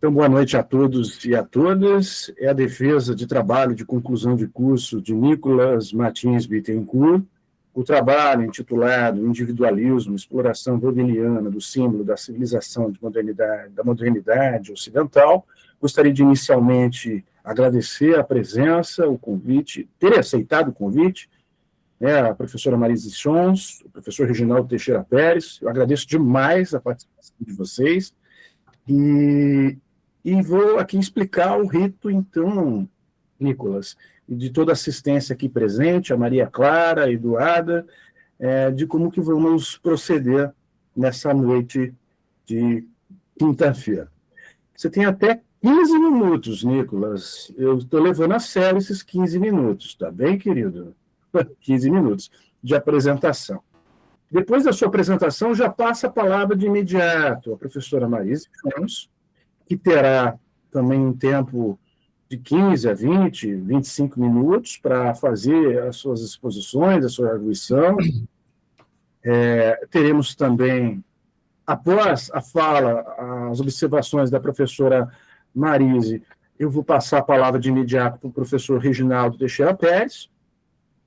Então, boa noite a todos e a todas. É a defesa de trabalho de conclusão de curso de Nicolas Martins Bittencourt. O trabalho intitulado Individualismo, Exploração Hegeliana do Símbolo da Civilização de modernidade, da Modernidade Ocidental. Gostaria de inicialmente agradecer a presença, o convite, ter aceitado o convite, a professora Marise Chons, o professor Reginaldo Teixeira Pérez. Eu agradeço demais a participação de vocês. E vou aqui explicar o rito, então, Nicolas, e de toda a assistência aqui presente, a Maria Clara, a Eduarda, de como que vamos proceder nessa noite de quinta-feira. Você tem até 15 minutos, Nicolas. Eu estou levando a sério esses 15 minutos, tá bem, querido? 15 minutos de apresentação. Depois da sua apresentação, já passa a palavra de imediato à professora Marise Chons, que terá também um tempo de 15 a 20, 25 minutos para fazer as suas exposições, a sua arguição. Teremos também, após a fala, as observações da professora Marise, eu vou passar a palavra de imediato para o professor Reginaldo Teixeira Pérez.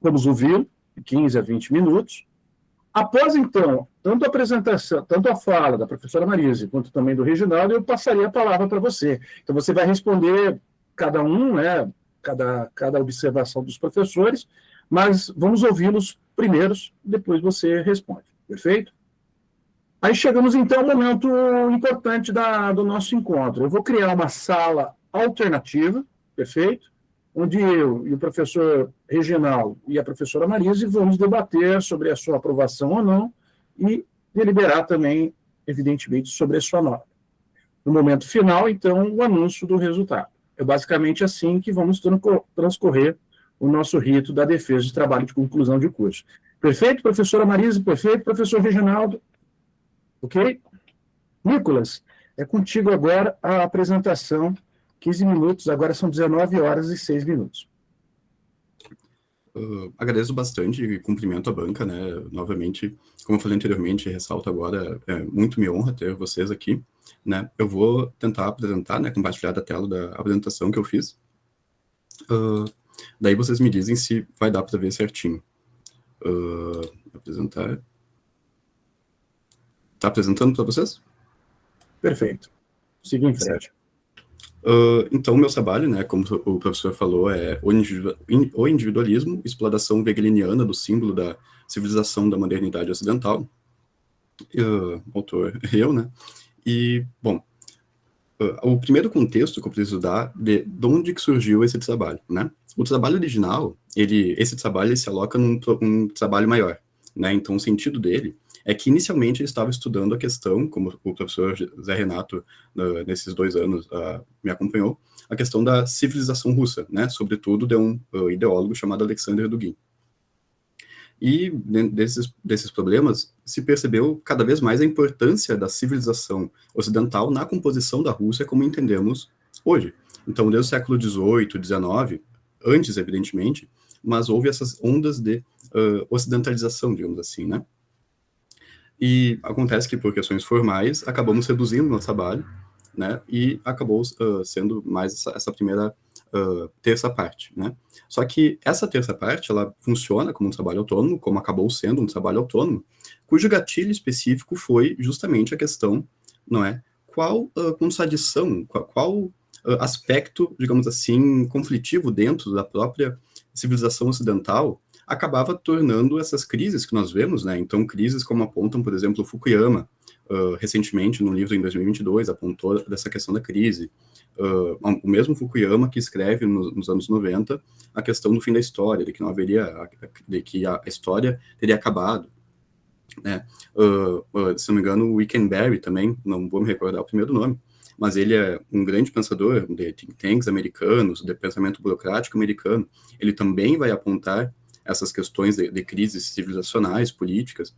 Vamos ouvi-lo, de 15 a 20 minutos. Após, então, tanto a apresentação, tanto a fala da professora Marise, quanto também do Reginaldo, eu passaria a palavra para você. Então, você vai responder cada um, cada observação dos professores, mas vamos ouvi-los primeiros, depois você responde. Perfeito? Aí chegamos, então, ao momento importante do nosso encontro. Eu vou criar uma sala alternativa, perfeito? Onde eu e o professor Reginaldo e a professora Marise vamos debater sobre a sua aprovação ou não e deliberar também, evidentemente, sobre a sua nota. No momento final, então, o anúncio do resultado. É basicamente assim que vamos transcorrer o nosso rito da defesa de trabalho de conclusão de curso. Perfeito, professora Marise? Perfeito, professor Reginaldo? Ok? Nicolas, é contigo agora a apresentação. 15 minutos, agora são 19 horas e 6 minutos. Agradeço bastante e cumprimento a banca, né? Novamente, como eu falei anteriormente, ressalto agora, muito me honra ter vocês aqui, né? Eu vou tentar apresentar, né, compartilhar a tela da apresentação que eu fiz. Daí vocês me dizem se vai dar para ver certinho. Apresentar. Tá apresentando para vocês? Perfeito. Siga em frente. Então, o meu trabalho, né, como o professor falou, é o individualismo, exploração hegeliana do símbolo da civilização da modernidade ocidental. Autor eu, né? E, bom, o primeiro contexto que eu preciso dar de onde que surgiu esse trabalho, né? O trabalho original, esse trabalho se aloca num trabalho maior, né? Então, o sentido dele é que inicialmente ele estava estudando a questão, como o professor Zé Renato, nesses 2 anos, me acompanhou, a questão da civilização russa, né, sobretudo de um ideólogo chamado Alexander Dugin. E desses problemas se percebeu cada vez mais a importância da civilização ocidental na composição da Rússia como entendemos hoje. Então, desde o século XVIII, XIX, antes, evidentemente, mas houve essas ondas de ocidentalização, digamos assim, né? E acontece que, por questões formais, acabamos reduzindo nosso trabalho, né, e acabou sendo mais essa primeira terça parte, né. Só que essa terça parte, ela funciona como um trabalho autônomo, como acabou sendo um trabalho autônomo, cujo gatilho específico foi justamente a questão, não é, qual contradição, qual aspecto, digamos assim, conflitivo dentro da própria civilização ocidental acabava tornando essas crises que nós vemos, né? Então, crises como apontam, por exemplo, Fukuyama, recentemente, no livro em 2022, apontou dessa questão da crise. O mesmo Fukuyama que escreve nos anos 90 a questão do fim da história, de que não haveria, de que a história teria acabado, né? Se não me engano, o Wickenberry também, não vou me recordar o primeiro nome, mas ele é um grande pensador de think tanks americanos, de pensamento burocrático americano. Ele também vai apontar essas questões de crises civilizacionais, políticas,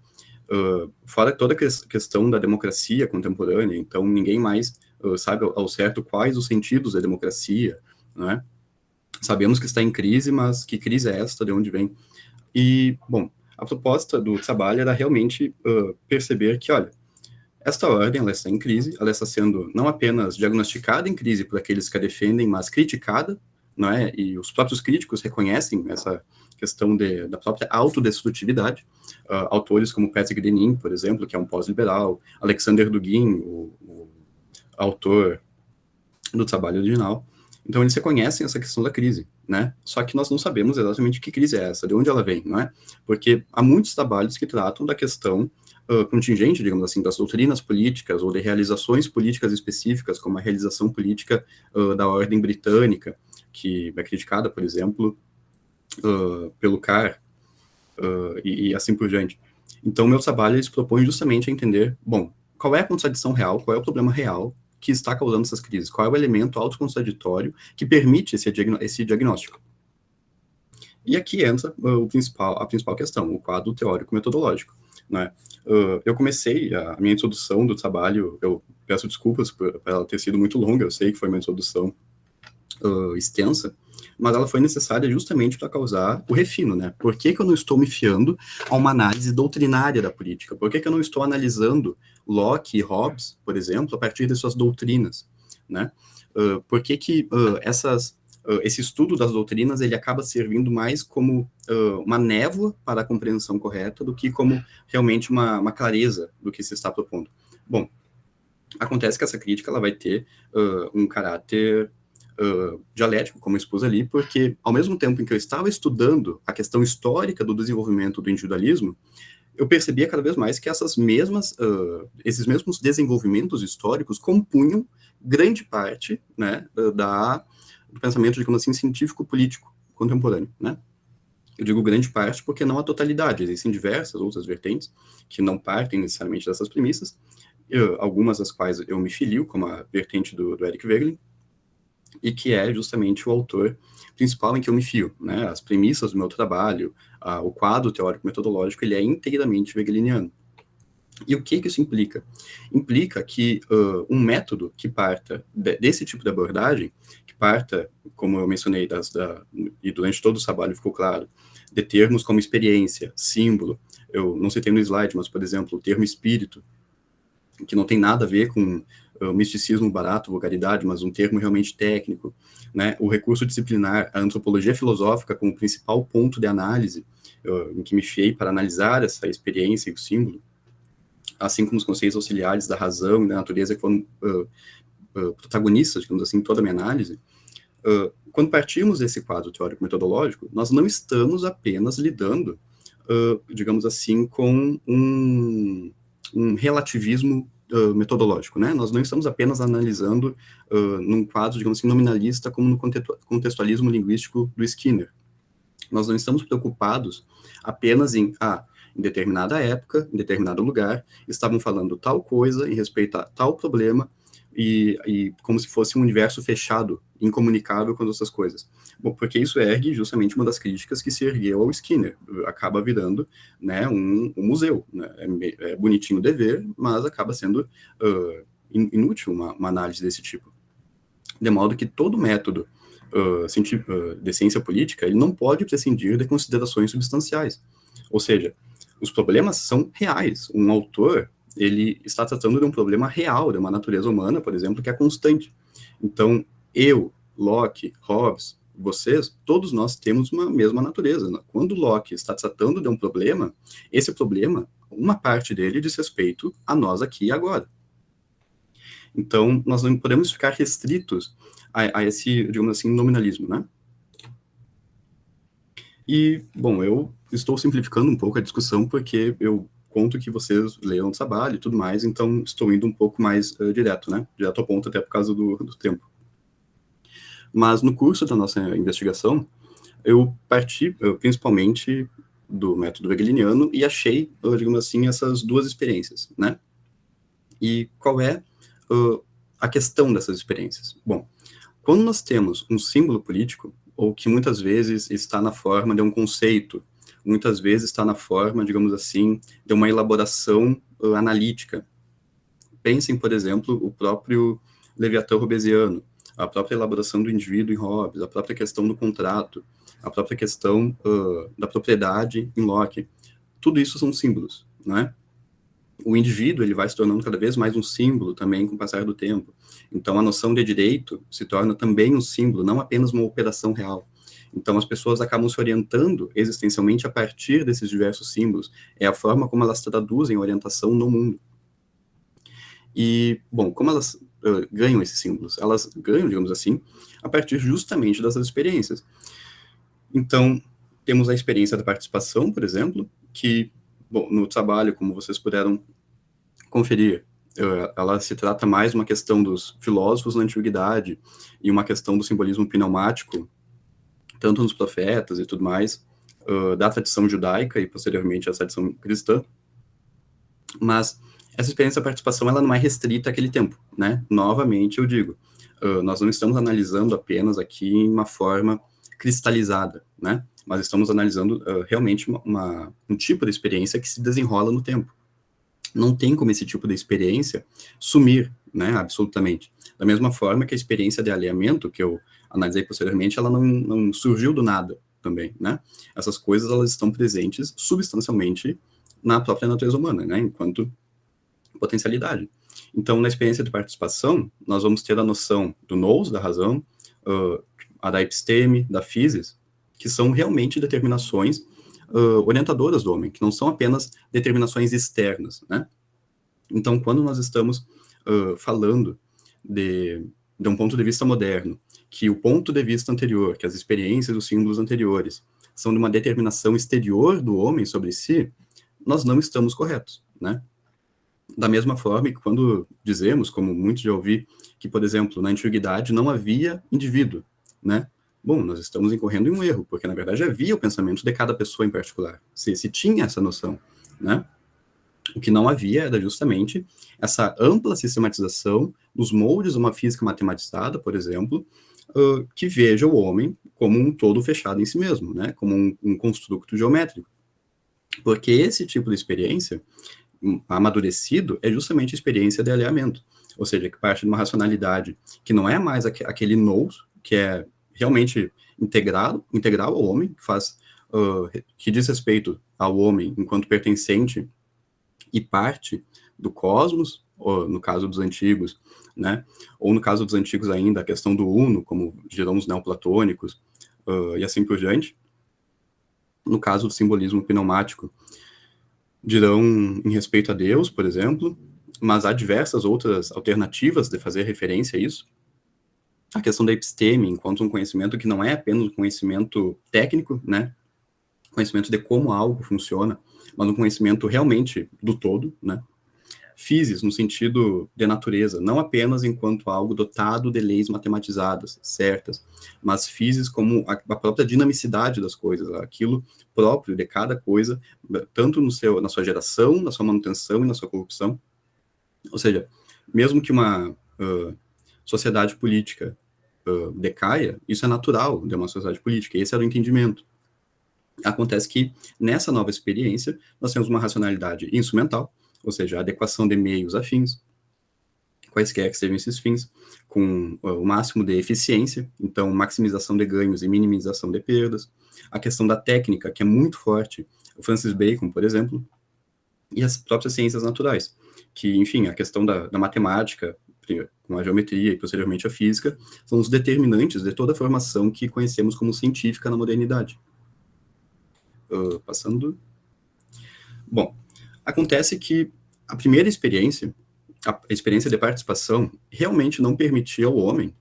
fora toda a questão da democracia contemporânea. Então, ninguém mais sabe ao certo quais os sentidos da democracia, né? Sabemos que está em crise, mas que crise é esta, de onde vem? E, bom, a proposta do trabalho era realmente perceber que, olha, Esta ordem, ela está em crise, ela está sendo não apenas diagnosticada em crise por aqueles que a defendem, mas criticada, não é? E os próprios críticos reconhecem essa questão da própria autodestrutividade. Autores como Patrick Deneen, por exemplo, que é um pós-liberal, Alexander Dugin, o autor do trabalho original. Então, eles reconhecem essa questão da crise, né? Só que nós não sabemos exatamente que crise é essa, de onde ela vem, não é? Porque há muitos trabalhos que tratam da questão contingente, digamos assim, das doutrinas políticas ou de realizações políticas específicas, como a realização política da ordem britânica, que é criticada, por exemplo, pelo Carr, e assim por diante. Então, meu trabalho ele se propõe justamente a entender, bom, qual é a contradição real, qual é o problema real que está causando essas crises, qual é o elemento autocontraditório que permite esse diagnóstico. E aqui entra a principal questão, o quadro teórico-metodológico. Né? Eu comecei a minha introdução do trabalho, eu peço desculpas por ela ter sido muito longa, eu sei que foi uma introdução extensa, mas ela foi necessária justamente para causar o refino, né? Por que eu não estou me fiando a uma análise doutrinária da política? Por que eu não estou analisando Locke e Hobbes, por exemplo, a partir de suas doutrinas, né? Por que esse estudo das doutrinas ele acaba servindo mais como uma névoa para a compreensão correta do que como realmente uma clareza do que se está propondo? Bom, acontece que essa crítica ela vai ter um caráter dialético, como eu expus ali, porque ao mesmo tempo em que eu estava estudando a questão histórica do desenvolvimento do individualismo, eu percebia cada vez mais que esses mesmos desenvolvimentos históricos compunham grande parte, né, do pensamento, digamos assim, científico-político contemporâneo, né? Eu digo grande parte porque não a totalidade, existem diversas outras vertentes que não partem necessariamente dessas premissas, algumas das quais eu me filio, como a vertente do Eric Wegelin, e que é justamente o autor principal em que eu me fio, né? As premissas do meu trabalho, o quadro teórico-metodológico, ele é inteiramente wegeliniano. E o que isso implica? Implica que um método que parta desse tipo de abordagem, que parta, como eu mencionei, e durante todo o trabalho ficou claro, de termos como experiência, símbolo, eu não citei no slide, mas, por exemplo, o termo espírito, que não tem nada a ver com misticismo barato, vulgaridade, mas um termo realmente técnico, né? O recurso disciplinar, a antropologia filosófica como principal ponto de análise, em que me fiei para analisar essa experiência e o símbolo, assim como os conceitos auxiliares da razão e da natureza que foram protagonistas, digamos assim, em toda a minha análise. Quando partimos desse quadro teórico-metodológico, nós não estamos apenas lidando, digamos assim, com um relativismo metodológico, né? Nós não estamos apenas analisando num quadro, digamos assim, nominalista, como no contextualismo linguístico do Skinner. Nós não estamos preocupados apenas em determinada época, em determinado lugar, estavam falando tal coisa em respeito a tal problema, e como se fosse um universo fechado, incomunicável com as outras coisas. Bom, porque isso ergue justamente uma das críticas que se ergueu ao Skinner, acaba virando, né, um museu, né? É bonitinho de ver, mas acaba sendo inútil uma análise desse tipo. De modo que todo método de ciência política, ele não pode prescindir de considerações substanciais. Ou seja, os problemas são reais. Um autor, ele está tratando de um problema real, de uma natureza humana, por exemplo, que é constante. Então, eu, Locke, Hobbes, vocês, todos nós temos uma mesma natureza. Quando Locke está tratando de um problema, esse problema, uma parte dele diz respeito a nós aqui e agora. Então, nós não podemos ficar restritos a esse, digamos assim, nominalismo, né? E, bom, eu estou simplificando um pouco a discussão porque eu conto que vocês leiam o trabalho e tudo mais, então estou indo um pouco mais direto, né? Direto ao ponto, até por causa do tempo. Mas no curso da nossa investigação, eu parti principalmente do método wegeliniano e achei, digamos assim, essas duas experiências, né? E qual é a questão dessas experiências? Bom, quando nós temos um símbolo político, ou que muitas vezes está na forma de um conceito, muitas vezes está na forma, digamos assim, de uma elaboração analítica. Pensem, por exemplo, o próprio Leviatã hobbesiano, a própria elaboração do indivíduo em Hobbes, a própria questão do contrato, a própria questão da propriedade em Locke. Tudo isso são símbolos, não é? o indivíduo ele vai se tornando cada vez mais um símbolo também com o passar do tempo. Então, a noção de direito se torna também um símbolo, não apenas uma operação real. Então, as pessoas acabam se orientando existencialmente a partir desses diversos símbolos. É a forma como elas traduzem orientação no mundo. E, bom, como elas ganham esses símbolos? Elas ganham, digamos assim, a partir justamente dessas experiências. Então, temos a experiência da participação, por exemplo, que, bom, no trabalho, como vocês puderam conferir, ela se trata mais de uma questão dos filósofos na antiguidade e uma questão do simbolismo pneumático, tanto nos profetas e tudo mais, da tradição judaica e posteriormente a tradição cristã. Mas essa experiência da participação ela não é restrita àquele tempo, né? Novamente eu digo, nós não estamos analisando apenas aqui em uma forma cristalizada, né? Mas estamos analisando realmente um tipo de experiência que se desenrola no tempo. Não tem como esse tipo de experiência sumir, né, absolutamente. Da mesma forma que a experiência de alinhamento, que eu analisei posteriormente, ela não surgiu do nada também, né? Essas coisas, elas estão presentes substancialmente na própria natureza humana, né, enquanto potencialidade. Então, na experiência de participação, nós vamos ter a noção do nous, da razão, a da episteme, da physis, que são realmente determinações orientadoras do homem, que não são apenas determinações externas, né? Então, quando nós estamos falando de um ponto de vista moderno, que o ponto de vista anterior, que as experiências dos símbolos anteriores, são de uma determinação exterior do homem sobre si, nós não estamos corretos, né? Da mesma forma que quando dizemos, como muitos já ouvi, que, por exemplo, na antiguidade não havia indivíduo, né? Bom, nós estamos incorrendo em um erro, porque, na verdade, havia o pensamento de cada pessoa em particular. Se tinha essa noção, né? O que não havia era justamente essa ampla sistematização nos moldes de uma física matematizada, por exemplo, que veja o homem como um todo fechado em si mesmo, né? Como um construto geométrico. Porque esse tipo de experiência, amadurecido, é justamente a experiência de alinhamento. Ou seja, que parte de uma racionalidade que não é mais aquele nous, que é realmente integral ao homem, que diz respeito ao homem enquanto pertencente e parte do cosmos, ou no caso dos antigos, né? Ou no caso dos antigos ainda, a questão do uno, como dirão os neoplatônicos, e assim por diante. No caso do simbolismo pneumático, dirão em respeito a Deus, por exemplo, mas há diversas outras alternativas de fazer referência a isso. A questão da episteme, enquanto um conhecimento que não é apenas um conhecimento técnico, né? Conhecimento de como algo funciona, mas um conhecimento realmente do todo, né? Physis, no sentido de natureza, não apenas enquanto algo dotado de leis matematizadas, certas, mas physis como a própria dinamicidade das coisas, aquilo próprio de cada coisa, tanto na sua geração, na sua manutenção e na sua corrupção. Ou seja, mesmo que uma sociedade política decaia, isso é natural de uma sociedade política, esse era o entendimento. Acontece que, nessa nova experiência, nós temos uma racionalidade instrumental, ou seja, a adequação de meios a fins, quaisquer que sejam esses fins, com o máximo de eficiência, então maximização de ganhos e minimização de perdas, a questão da técnica, que é muito forte, o Francis Bacon, por exemplo, e as próprias ciências naturais, que, enfim, a questão da matemática, com a geometria e posteriormente a física, são os determinantes de toda a formação que conhecemos como científica na modernidade. Passando. Bom, acontece que a primeira experiência, a experiência de participação, realmente não permitia ao homem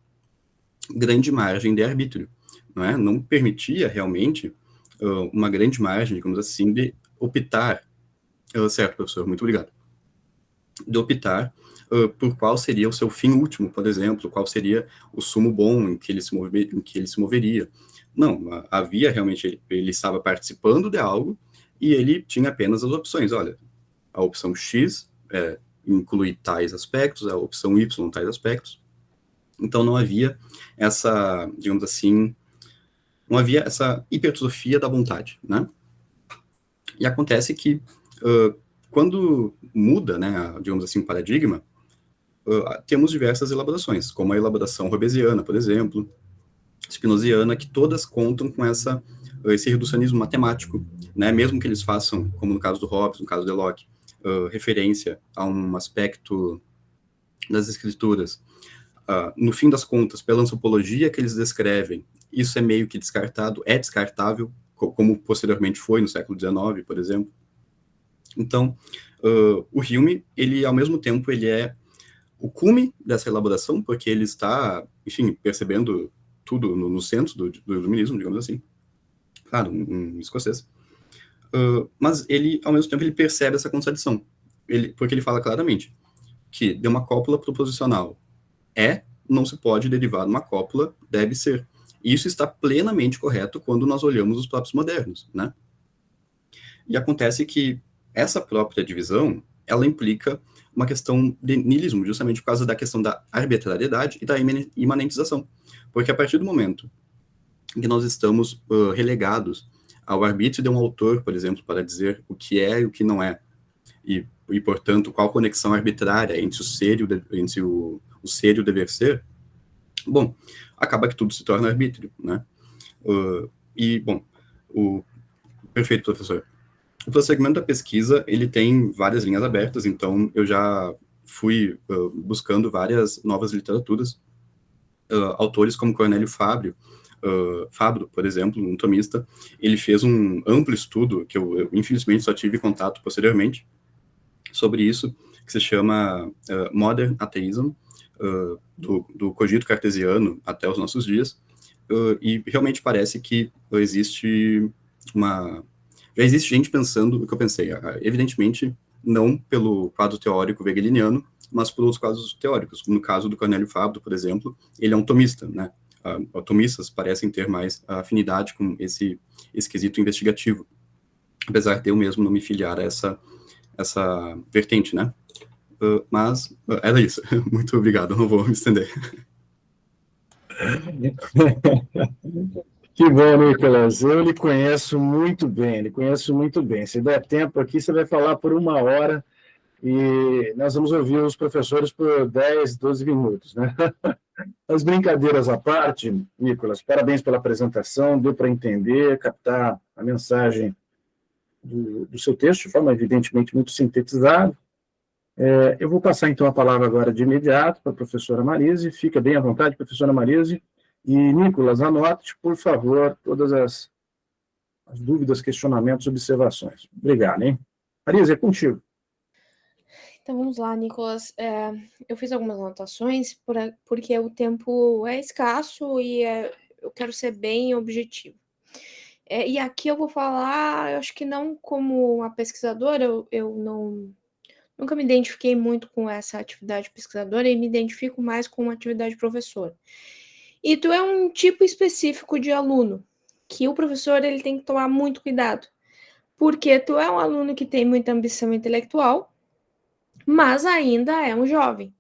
grande margem de arbítrio, não é? Não permitia realmente uma grande margem, digamos assim, de optar. Certo, professor, muito obrigado. De optar por qual seria o seu fim último, por exemplo, qual seria o sumo bom em que ele se moveria. Não, havia realmente, ele estava participando de algo e ele tinha apenas as opções. Olha, a opção X inclui tais aspectos, a opção Y tais aspectos. Então não havia essa, digamos assim, não havia essa hipertrofia da vontade, né? E acontece que quando muda, né, digamos assim, o paradigma, temos diversas elaborações, como a elaboração hobbesiana, por exemplo, spinoziana, que todas contam com esse reducionismo matemático, né? Mesmo que eles façam, como no caso do Hobbes, no caso de Locke, referência a um aspecto das escrituras, no fim das contas, pela antropologia que eles descrevem, isso é meio que descartado, é descartável, como posteriormente foi no século XIX, por exemplo. Então, o Hume, ele, ao mesmo tempo, ele é o cume dessa elaboração, porque ele está, enfim, percebendo tudo no centro do iluminismo, digamos assim. Claro, um escocês. Mas ele, ao mesmo tempo, ele percebe essa contradição. Porque ele fala claramente que de uma cópula proposicional não se pode derivar de uma cópula deve ser. E isso está plenamente correto quando nós olhamos os próprios modernos, né? E acontece que essa própria divisão, ela implica uma questão de niilismo, justamente por causa da questão da arbitrariedade e da imanentização. Porque a partir do momento em que nós estamos relegados ao arbítrio de um autor, por exemplo, para dizer o que é e o que não é, e portanto, qual conexão arbitrária entre o ser e o dever ser, bom, acaba que tudo se torna arbítrio, né? Perfeito, professor. O prosseguimento da pesquisa, ele tem várias linhas abertas, então eu já fui buscando várias novas literaturas, autores como Cornélio Fabro, por exemplo, um tomista, ele fez um amplo estudo, que eu infelizmente só tive contato posteriormente, sobre isso, que se chama Modern Atheism, do cogito cartesiano até os nossos dias, e realmente parece que já existe gente pensando o que eu pensei, evidentemente não pelo quadro teórico wegeliniano, mas por outros quadros teóricos, como no caso do Cornélio Fabro, por exemplo, ele é um tomista, né? Tomistas parecem ter mais afinidade com esse quesito investigativo, apesar de eu mesmo não me filiar a essa vertente, né? Mas era isso. Muito obrigado, não vou me estender. Que bom, Nicolas. Eu lhe conheço muito bem, Se der tempo aqui, você vai falar por 1 hora e nós vamos ouvir os professores por 10, 12 minutos, né? As brincadeiras à parte, Nicolas, parabéns pela apresentação, deu para entender, captar a mensagem do seu texto, de forma evidentemente muito sintetizada. Eu vou passar então a palavra agora de imediato para a professora Marise, fica bem à vontade, professora Marise, e Nicolas, anote, por favor, todas as dúvidas, questionamentos, observações. Obrigado, hein? Marise, é contigo. Então vamos lá, Nicolas. Eu fiz algumas anotações porque o tempo é escasso e eu quero ser bem objetivo. E aqui eu vou falar, eu acho que não como uma pesquisadora, eu nunca me identifiquei muito com essa atividade pesquisadora e me identifico mais com uma atividade professora. E tu é um tipo específico de aluno, que o professor ele tem que tomar muito cuidado, porque tu é um aluno que tem muita ambição intelectual, mas ainda é um jovem.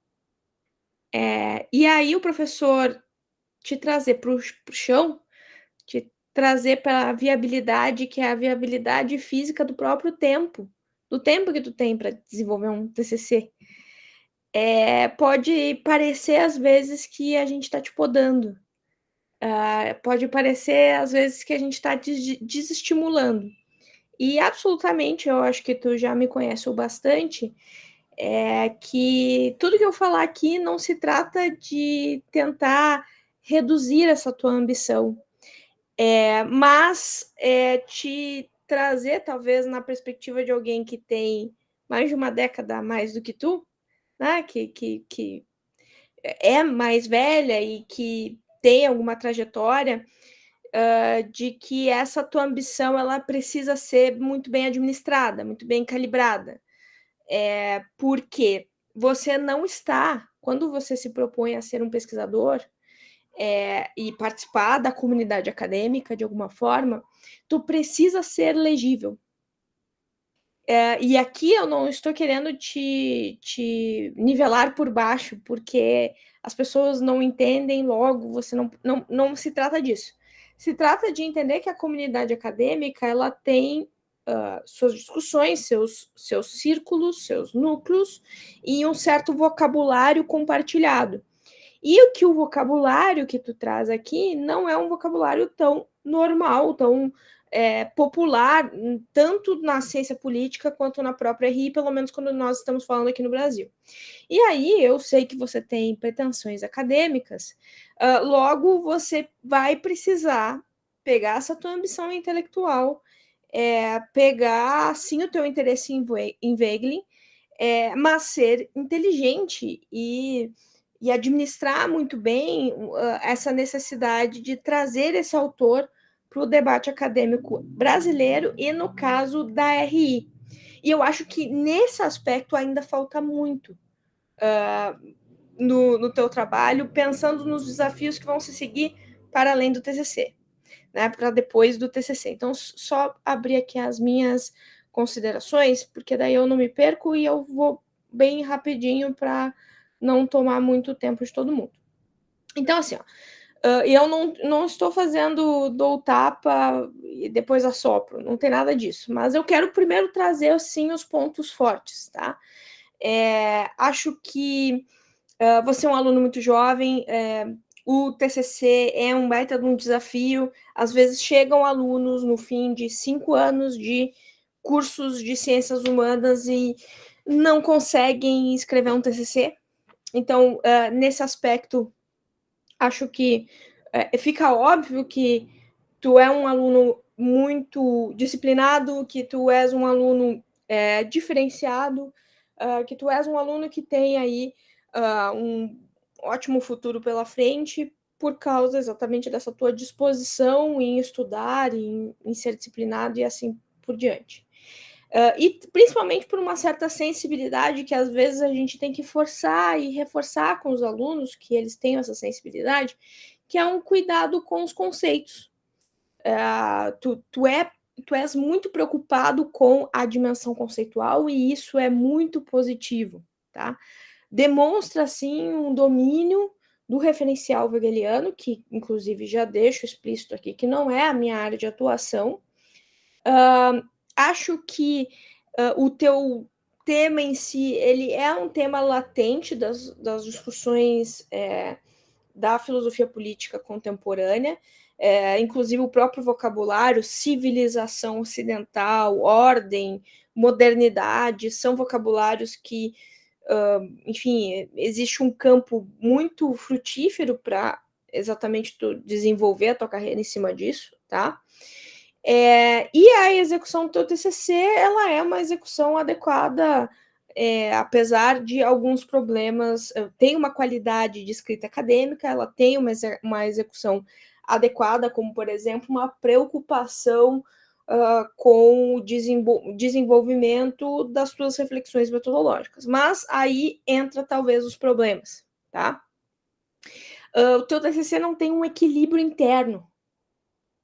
E aí o professor te trazer para o chão, te trazer para a viabilidade, que é a viabilidade física do próprio tempo, do tempo que tu tem para desenvolver um TCC. Pode parecer, às vezes, que a gente está te podando. Pode parecer, às vezes, que a gente está desestimulando. E, absolutamente, eu acho que tu já me conhece o bastante, que tudo que eu falar aqui não se trata de tentar reduzir essa tua ambição, mas te trazer, talvez, na perspectiva de alguém que tem mais de uma década a mais do que tu, né, que é mais velha e que tem alguma trajetória, de que essa tua ambição ela precisa ser muito bem administrada, muito bem calibrada. Porque você não está, quando você se propõe a ser um pesquisador e participar da comunidade acadêmica de alguma forma, tu precisa ser legível. E aqui eu não estou querendo te nivelar por baixo, porque as pessoas não entendem logo, você não se trata disso. Se trata de entender que a comunidade acadêmica ela tem suas discussões, seus círculos, seus núcleos e um certo vocabulário compartilhado. E o vocabulário que tu traz aqui não é um vocabulário tão normal, tão popular, tanto na ciência política quanto na própria RI, pelo menos quando nós estamos falando aqui no Brasil. E aí eu sei que você tem pretensões acadêmicas, logo você vai precisar pegar essa tua ambição intelectual, pegar, sim, o teu interesse em Wegelin, mas ser inteligente e administrar muito bem essa necessidade de trazer esse autor para o debate acadêmico brasileiro e, no caso, da RI. E eu acho que, nesse aspecto, ainda falta muito no teu trabalho, pensando nos desafios que vão se seguir para além do TCC, né, para depois do TCC. Então, só abrir aqui as minhas considerações, porque daí eu não me perco e eu vou bem rapidinho para não tomar muito tempo de todo mundo. Então, assim, eu não estou fazendo dou tapa e depois assopro, não tem nada disso, mas eu quero primeiro trazer, assim, os pontos fortes, tá? Acho que você é um aluno muito jovem, o TCC é um baita de um desafio, às vezes chegam alunos no fim de 5 anos de cursos de ciências humanas e não conseguem escrever um TCC, então, nesse aspecto, acho que fica óbvio que tu é um aluno muito disciplinado, que tu és um aluno diferenciado, que tu és um aluno que tem aí um ótimo futuro pela frente, por causa exatamente dessa tua disposição em estudar, em ser disciplinado e assim por diante. E principalmente por uma certa sensibilidade que às vezes a gente tem que forçar e reforçar com os alunos, que eles tenham essa sensibilidade, que é um cuidado com os conceitos. Tu és muito preocupado com a dimensão conceitual e isso é muito positivo, tá? Demonstra, assim, um domínio do referencial hegeliano, que inclusive já deixo explícito aqui, que não é a minha área de atuação. Acho que o teu tema em si, ele é um tema latente das discussões da filosofia política contemporânea, inclusive o próprio vocabulário, civilização ocidental, ordem, modernidade, são vocabulários que, enfim, existe um campo muito frutífero para exatamente tu desenvolver a tua carreira em cima disso, tá? E a execução do teu TCC, ela é uma execução adequada, apesar de alguns problemas, tem uma qualidade de escrita acadêmica, ela tem uma execução adequada, como, por exemplo, uma preocupação com o desenvolvimento das tuas reflexões metodológicas. Mas aí entra, talvez, os problemas, tá? O teu TCC não tem um equilíbrio interno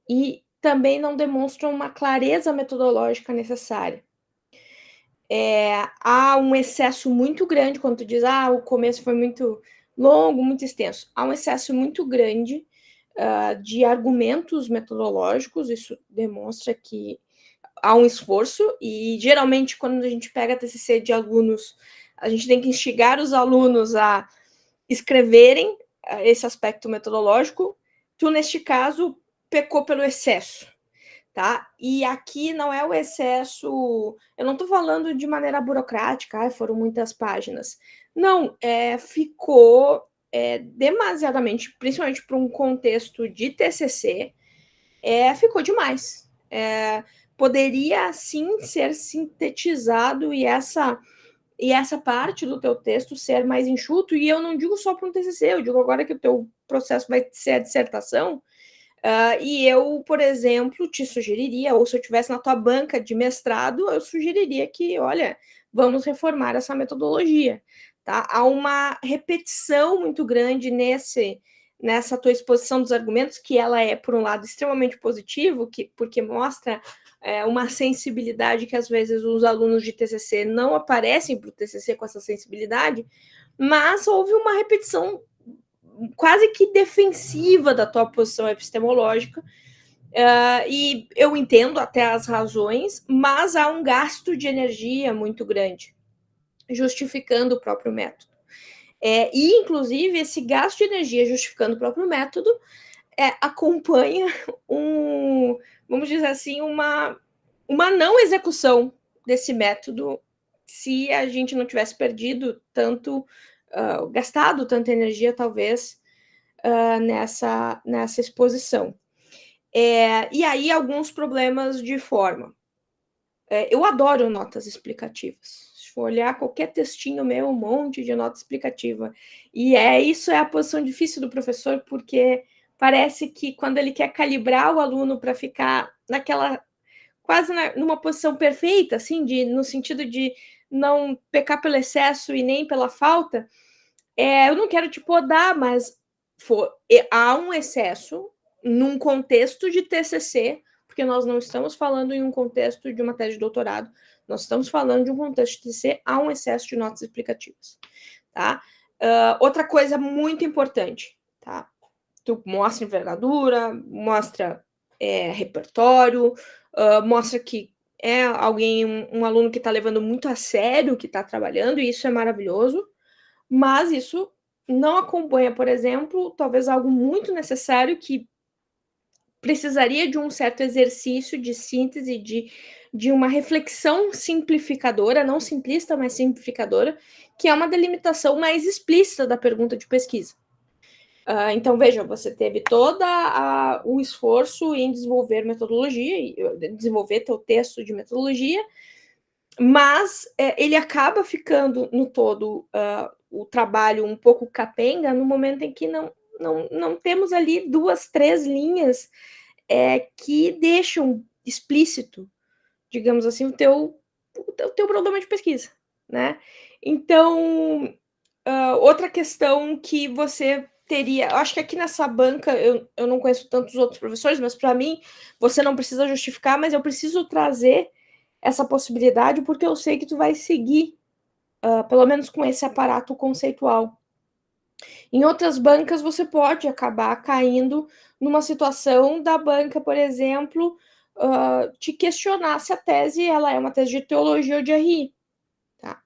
e também não demonstram uma clareza metodológica necessária. Há um excesso muito grande, quando tu diz, o começo foi muito longo, muito extenso. Há um excesso muito grande de argumentos metodológicos, isso demonstra que há um esforço, e geralmente quando a gente pega TCC de alunos, a gente tem que instigar os alunos a escreverem esse aspecto metodológico. Tu, neste caso, pecou pelo excesso, tá? E aqui não é o excesso, eu não estou falando de maneira burocrática, foram muitas páginas. Não, ficou demasiadamente, principalmente para um contexto de TCC, ficou demais. Poderia, sim, ser sintetizado e essa parte do teu texto ser mais enxuto, e eu não digo só para um TCC, eu digo agora que o teu processo vai ser a dissertação, e eu, por exemplo, te sugeriria, ou se eu estivesse na tua banca de mestrado, eu sugeriria que, olha, vamos reformar essa metodologia, tá? Há uma repetição muito grande nessa tua exposição dos argumentos, que ela é, por um lado, extremamente positivo, porque mostra uma sensibilidade que, às vezes, os alunos de TCC não aparecem para o TCC com essa sensibilidade, mas houve uma repetição quase que defensiva da tua posição epistemológica, e eu entendo até as razões, mas há um gasto de energia muito grande, justificando o próprio método. E, inclusive, esse gasto de energia justificando o próprio método acompanha vamos dizer assim, uma não execução desse método se a gente não tivesse perdido tanto, gastado tanta energia, talvez, nessa exposição. E aí, alguns problemas de forma. Eu adoro notas explicativas. Se for olhar qualquer textinho meu, um monte de nota explicativa. E isso é a posição difícil do professor, porque parece que quando ele quer calibrar o aluno para ficar naquela quase numa posição perfeita, assim, no sentido de não pecar pelo excesso e nem pela falta, eu não quero te podar, mas há um excesso num contexto de TCC, porque nós não estamos falando em um contexto de uma tese de doutorado, nós estamos falando de um contexto de TCC, há um excesso de notas explicativas, tá? Outra coisa muito importante, tá? Tu mostra envergadura, mostra repertório, mostra que é alguém, um aluno que está levando muito a sério o que está trabalhando, e isso é maravilhoso, mas isso não acompanha, por exemplo, talvez algo muito necessário que precisaria de um certo exercício de síntese, de uma reflexão simplificadora, não simplista, mas simplificadora, que é uma delimitação mais explícita da pergunta de pesquisa. Então, veja, você teve todo o esforço em desenvolver metodologia, desenvolver teu texto de metodologia, mas ele acaba ficando, no todo, o trabalho um pouco capenga no momento em que não temos ali 2, 3 linhas que deixam explícito, digamos assim, o teu problema de pesquisa, né? Então, outra questão que você teria, eu acho que aqui nessa banca, eu não conheço tantos outros professores, mas para mim, você não precisa justificar, mas eu preciso trazer essa possibilidade, porque eu sei que tu vai seguir, pelo menos com esse aparato conceitual. Em outras bancas, você pode acabar caindo numa situação da banca, por exemplo, te questionar se a tese ela é uma tese de teologia ou de RI. Tá?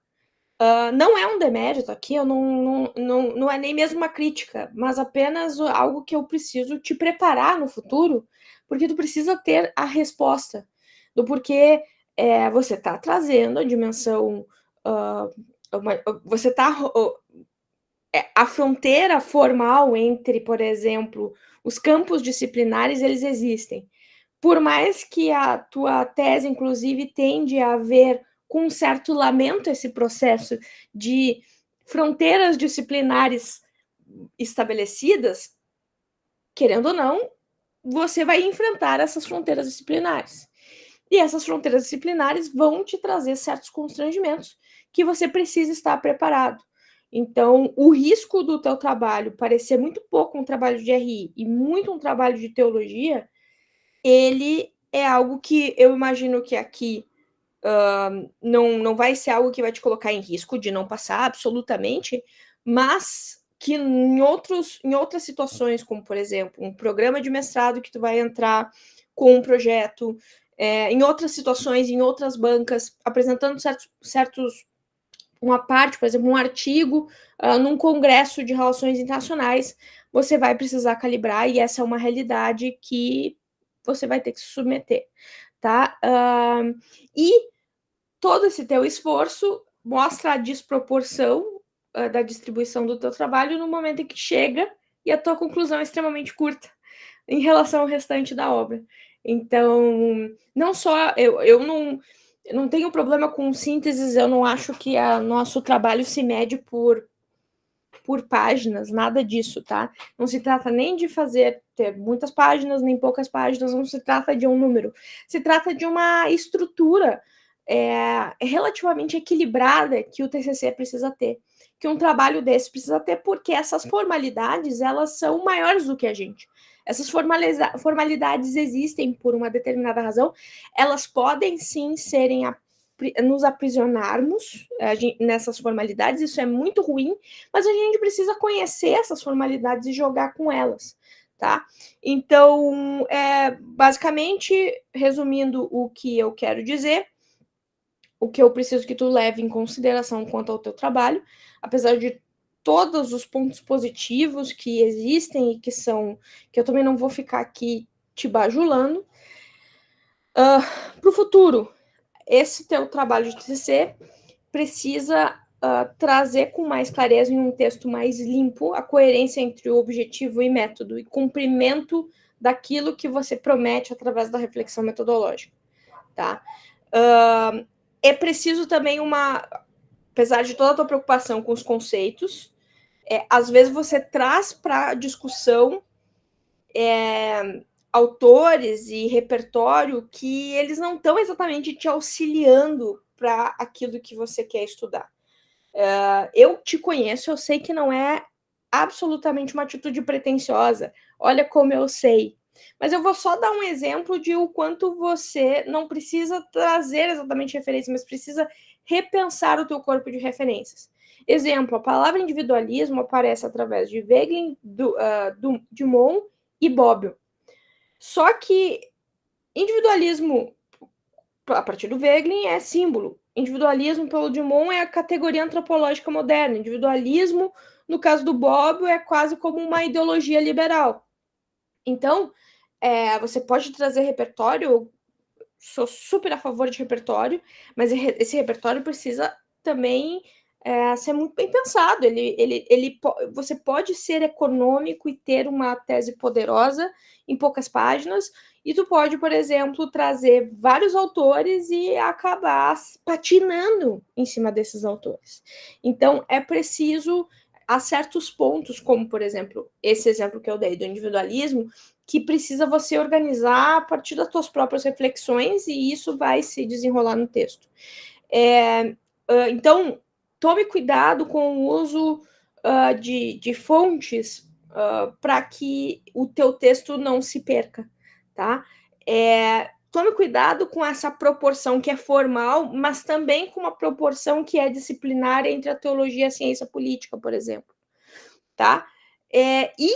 Não é um demérito aqui, não é nem mesmo uma crítica, mas apenas algo que eu preciso te preparar no futuro, porque tu precisa ter a resposta do porquê você está trazendo a dimensão, você está a fronteira formal entre, por exemplo, os campos disciplinares, eles existem. Por mais que a tua tese, inclusive, tende a ver com um certo lamento esse processo de fronteiras disciplinares estabelecidas, querendo ou não, você vai enfrentar essas fronteiras disciplinares. E essas fronteiras disciplinares vão te trazer certos constrangimentos que você precisa estar preparado. Então, o risco do teu trabalho parecer muito pouco um trabalho de RI e muito um trabalho de teologia, ele é algo que eu imagino que aqui não vai ser algo que vai te colocar em risco de não passar absolutamente, mas que em outras situações, como, por exemplo, um programa de mestrado que tu vai entrar com um projeto, em outras situações, em outras bancas, apresentando certos uma parte, por exemplo, um artigo num congresso de relações internacionais, você vai precisar calibrar, e essa é uma realidade que você vai ter que se submeter, tá? E todo esse teu esforço mostra a desproporção da distribuição do teu trabalho no momento em que chega e a tua conclusão é extremamente curta em relação ao restante da obra. Então, não só eu não tenho problema com sínteses, eu não acho que nosso trabalho se mede por páginas, nada disso, tá? Não se trata nem de ter muitas páginas, nem poucas páginas, não se trata de um número. Se trata de uma estrutura relativamente equilibrada que o TCC precisa ter, que um trabalho desse precisa ter, porque essas formalidades, elas são maiores do que a gente. Essas formalidades existem por uma determinada razão, elas podem sim nos aprisionarmos nessas formalidades, isso é muito ruim, mas a gente precisa conhecer essas formalidades e jogar com elas, tá? Então, basicamente, resumindo o que eu quero dizer, o que eu preciso que tu leve em consideração quanto ao teu trabalho, apesar de todos os pontos positivos que existem e que eu também não vou ficar aqui te bajulando. Para o futuro, esse teu trabalho de TCC precisa trazer com mais clareza, em um texto mais limpo, a coerência entre o objetivo e método, e cumprimento daquilo que você promete através da reflexão metodológica, tá? É preciso também apesar de toda a tua preocupação com os conceitos, às vezes você traz para a discussão autores e repertório que eles não estão exatamente te auxiliando para aquilo que você quer estudar. Eu te conheço, eu sei que não é absolutamente uma atitude pretensiosa. Olha como eu sei. Mas eu vou só dar um exemplo de o quanto você não precisa trazer exatamente referência, mas precisa repensar o teu corpo de referências. Exemplo, a palavra individualismo aparece através de Wegelin, Dumont e Bobbio. Só que individualismo, a partir do Wegelin, é símbolo. Individualismo, pelo Dumont, é a categoria antropológica moderna. Individualismo, no caso do Bobbio, é quase como uma ideologia liberal. Então, você pode trazer repertório, eu sou super a favor de repertório, mas esse repertório precisa também ser muito bem pensado. Você pode ser econômico e ter uma tese poderosa em poucas páginas, e tu pode, por exemplo, trazer vários autores e acabar patinando em cima desses autores. Então, é preciso, a certos pontos, como, por exemplo, esse exemplo que eu dei do individualismo, que precisa você organizar a partir das suas próprias reflexões, e isso vai se desenrolar no texto. Então, tome cuidado com o uso de fontes para que o teu texto não se perca, tá? Tome cuidado com essa proporção que é formal, mas também com uma proporção que é disciplinar entre a teologia e a ciência política, por exemplo, tá? E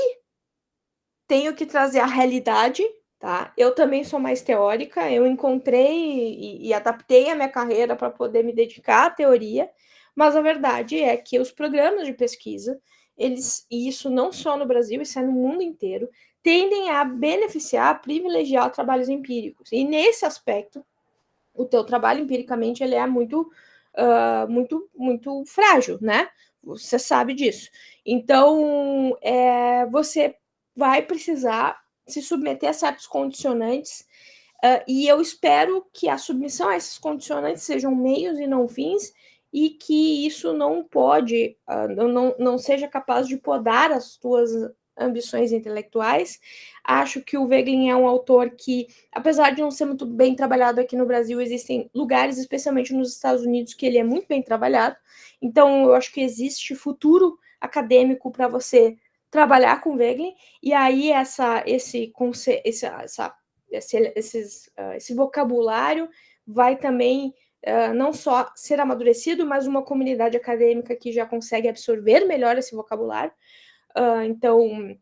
tenho que trazer a realidade, tá? Eu também sou mais teórica, eu encontrei e adaptei a minha carreira para poder me dedicar à teoria, mas a verdade é que os programas de pesquisa, e isso não só no Brasil, isso é no mundo inteiro, tendem a beneficiar, a privilegiar trabalhos empíricos. E nesse aspecto, o teu trabalho empiricamente ele é muito frágil, né? Você sabe disso. Então, você vai precisar se submeter a certos condicionantes, e eu espero que a submissão a esses condicionantes sejam meios e não fins, e que isso não não seja capaz de podar as tuas ambições intelectuais. Acho que o Wegelin é um autor que, apesar de não ser muito bem trabalhado aqui no Brasil, existem lugares, especialmente nos Estados Unidos, que ele é muito bem trabalhado. Então, eu acho que existe futuro acadêmico para você trabalhar com Wegelin, e aí esse vocabulário vai também não só ser amadurecido, mas uma comunidade acadêmica que já consegue absorver melhor esse vocabulário. Então,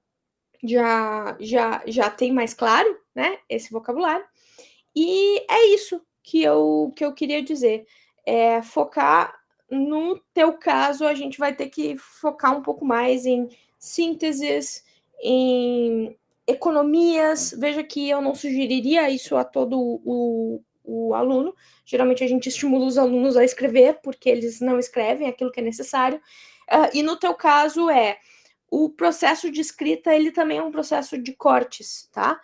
já tem mais claro, né, esse vocabulário. E é isso que eu queria dizer. Focar, no teu caso, a gente vai ter que focar um pouco mais em sínteses, em economias. Veja que eu não sugeriria isso a todo o aluno. Geralmente a gente estimula os alunos a escrever, porque eles não escrevem aquilo que é necessário. E no teu caso o processo de escrita, ele também é um processo de cortes, tá?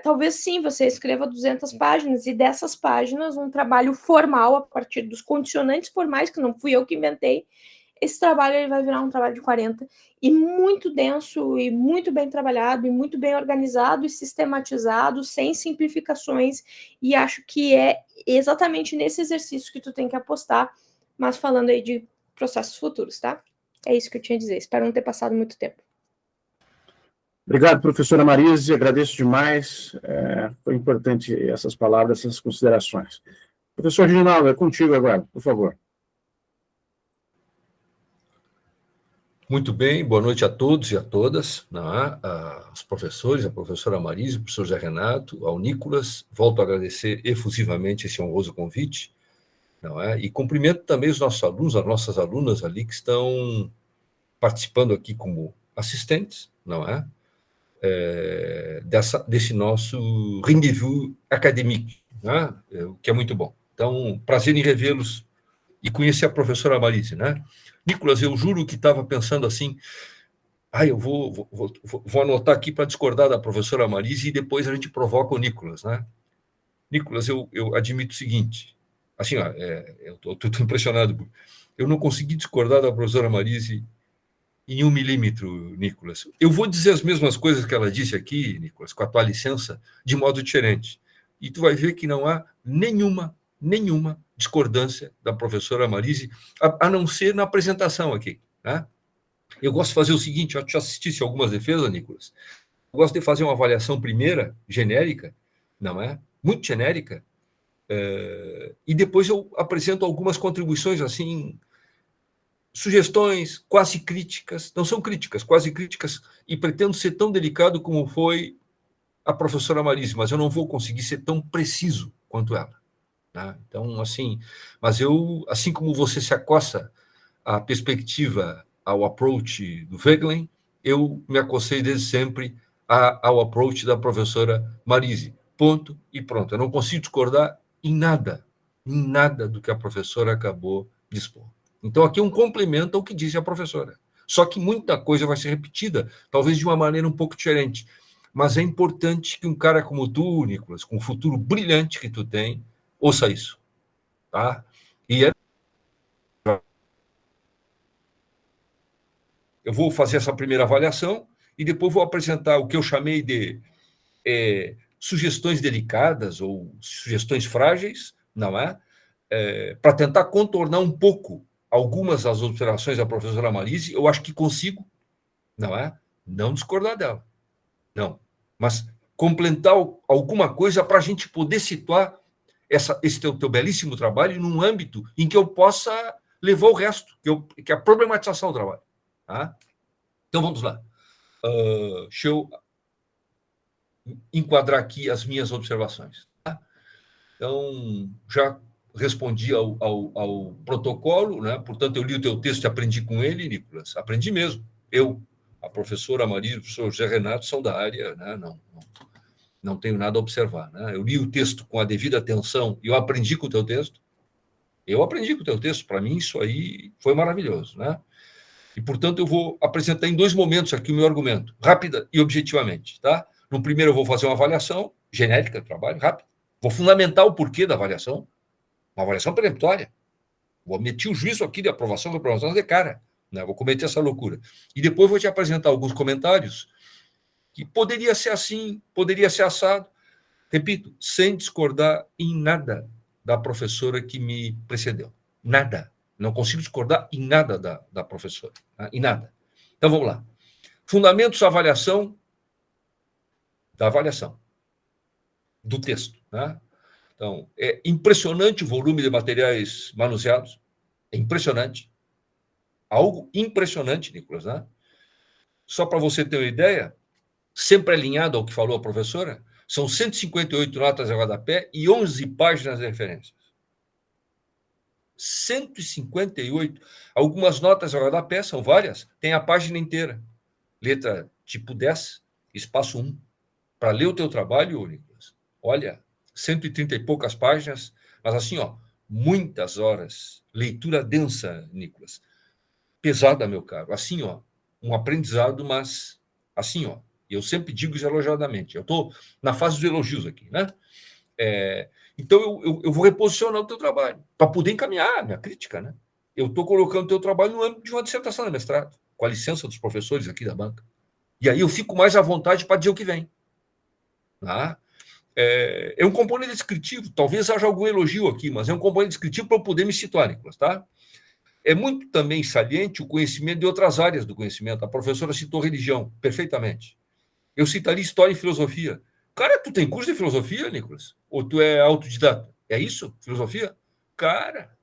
Talvez sim, você escreva 200 páginas, e dessas páginas, um trabalho formal, a partir dos condicionantes formais, que não fui eu que inventei, esse trabalho ele vai virar um trabalho de 40, e muito denso, e muito bem trabalhado, e muito bem organizado, e sistematizado, sem simplificações, e acho que é exatamente nesse exercício que tu tem que apostar, mas falando aí de processos futuros, tá? É isso que eu tinha a dizer. Espero não ter passado muito tempo. Obrigado, professora Marise. Agradeço demais. Foi importante essas palavras, essas considerações. Professor Reginaldo, é contigo agora, por favor. Muito bem, boa noite a todos e a todas, aos professores, a professora Marise, o professor Zé Renato, ao Nicolas. Volto a agradecer efusivamente esse honroso convite, e cumprimento também os nossos alunos, as nossas alunas ali que estão participando aqui como assistentes, não é? Desse nosso rendezvous acadêmico, né? O que é muito bom. Então, prazer em revê-los e conhecer a professora Marise, né? Nicolas, eu juro que estava pensando assim, eu vou anotar aqui para discordar da professora Marise e depois a gente provoca o Nicolas, né? Nicolas, eu admito o seguinte, assim, eu estou impressionado, eu não consegui discordar da professora Marise em 1 milímetro, Nicolas. Eu vou dizer as mesmas coisas que ela disse aqui, Nicolas, com a tua licença, de modo diferente. E tu vai ver que não há nenhuma discordância da professora Marise, a não ser na apresentação aqui, né? Eu gosto de fazer o seguinte, eu te assistisse a algumas defesas, Nicolas. Eu gosto de fazer uma avaliação primeira, genérica, não é? Muito genérica, e depois eu apresento algumas contribuições, assim, sugestões quase críticas, não são críticas, quase críticas, e pretendo ser tão delicado como foi a professora Marise, mas eu não vou conseguir ser tão preciso quanto ela, né? Então, assim, mas eu, assim como você se acosta à perspectiva, ao approach do Wegelin, eu me acostei desde sempre ao approach da professora Marise. Ponto e pronto. Eu não consigo discordar em nada do que a professora acabou de expor. Então, aqui um complemento ao que disse a professora. Só que muita coisa vai ser repetida, talvez de uma maneira um pouco diferente. Mas é importante que um cara como tu, Nicolas, com o futuro brilhante que tu tem, ouça isso. Tá? E eu vou fazer essa primeira avaliação e depois vou apresentar o que eu chamei de sugestões delicadas ou sugestões frágeis, não é? Para tentar contornar um pouco algumas das observações da professora Marise. Eu acho que consigo, não é? Não discordar dela, não. Mas complementar alguma coisa para a gente poder situar esse teu belíssimo trabalho num âmbito em que eu possa levar o resto, que é a problematização do trabalho. Tá? Então, vamos lá. Deixa eu enquadrar aqui as minhas observações. Tá? Então, já respondi ao protocolo, né? Portanto, eu li o teu texto e aprendi com ele, Nicolas. Aprendi mesmo. Eu, a professora Maria e o professor José Renato são da área, né? Não tenho nada a observar. Né? Eu li o texto com a devida atenção e eu aprendi com o teu texto. Para mim, isso aí foi maravilhoso. Né? E, portanto, eu vou apresentar em 2 momentos aqui o meu argumento, rápida e objetivamente. Tá? No primeiro, eu vou fazer uma avaliação genérica do trabalho, rápida. Vou fundamentar o porquê da avaliação, uma avaliação peremptória. Vou meter o juízo aqui de aprovação e reprovação de cara. Né? Vou cometer essa loucura. E depois vou te apresentar alguns comentários que poderia ser assim, poderia ser assado. Repito, sem discordar em nada da professora que me precedeu. Nada. Não consigo discordar em nada da professora. Tá? Em nada. Então, vamos lá. Fundamentos da avaliação do texto. Né? Então, é impressionante o volume de materiais manuseados. É impressionante. Algo impressionante, Nicolas. Né? Só para você ter uma ideia, sempre alinhado ao que falou a professora, são 158 notas de rodapé e 11 páginas de referências. 158. Algumas notas de rodapé, são várias, tem a página inteira. Letra tipo 10, espaço 1. Para ler o teu trabalho, Nicolas, olha, 130 e poucas páginas, mas assim, muitas horas. Leitura densa, Nicolas. Pesada, meu caro. Assim, um aprendizado, mas assim, eu sempre digo isso elogiadamente. Eu estou na fase dos elogios aqui, né? Então, eu vou reposicionar o teu trabalho para poder encaminhar a minha crítica, né? Eu estou colocando o teu trabalho no âmbito de uma dissertação de mestrado, com a licença dos professores aqui da banca. E aí eu fico mais à vontade para dizer o que vem. Tá? É um componente descritivo, talvez haja algum elogio aqui, mas é um componente descritivo para eu poder me situar, Nicolas, tá? É muito também saliente o conhecimento de outras áreas do conhecimento. A professora citou religião, perfeitamente. Eu citaria história e filosofia. Cara, tu tem curso de filosofia, Nicolas? Ou tu é autodidata? É isso? Filosofia? Cara,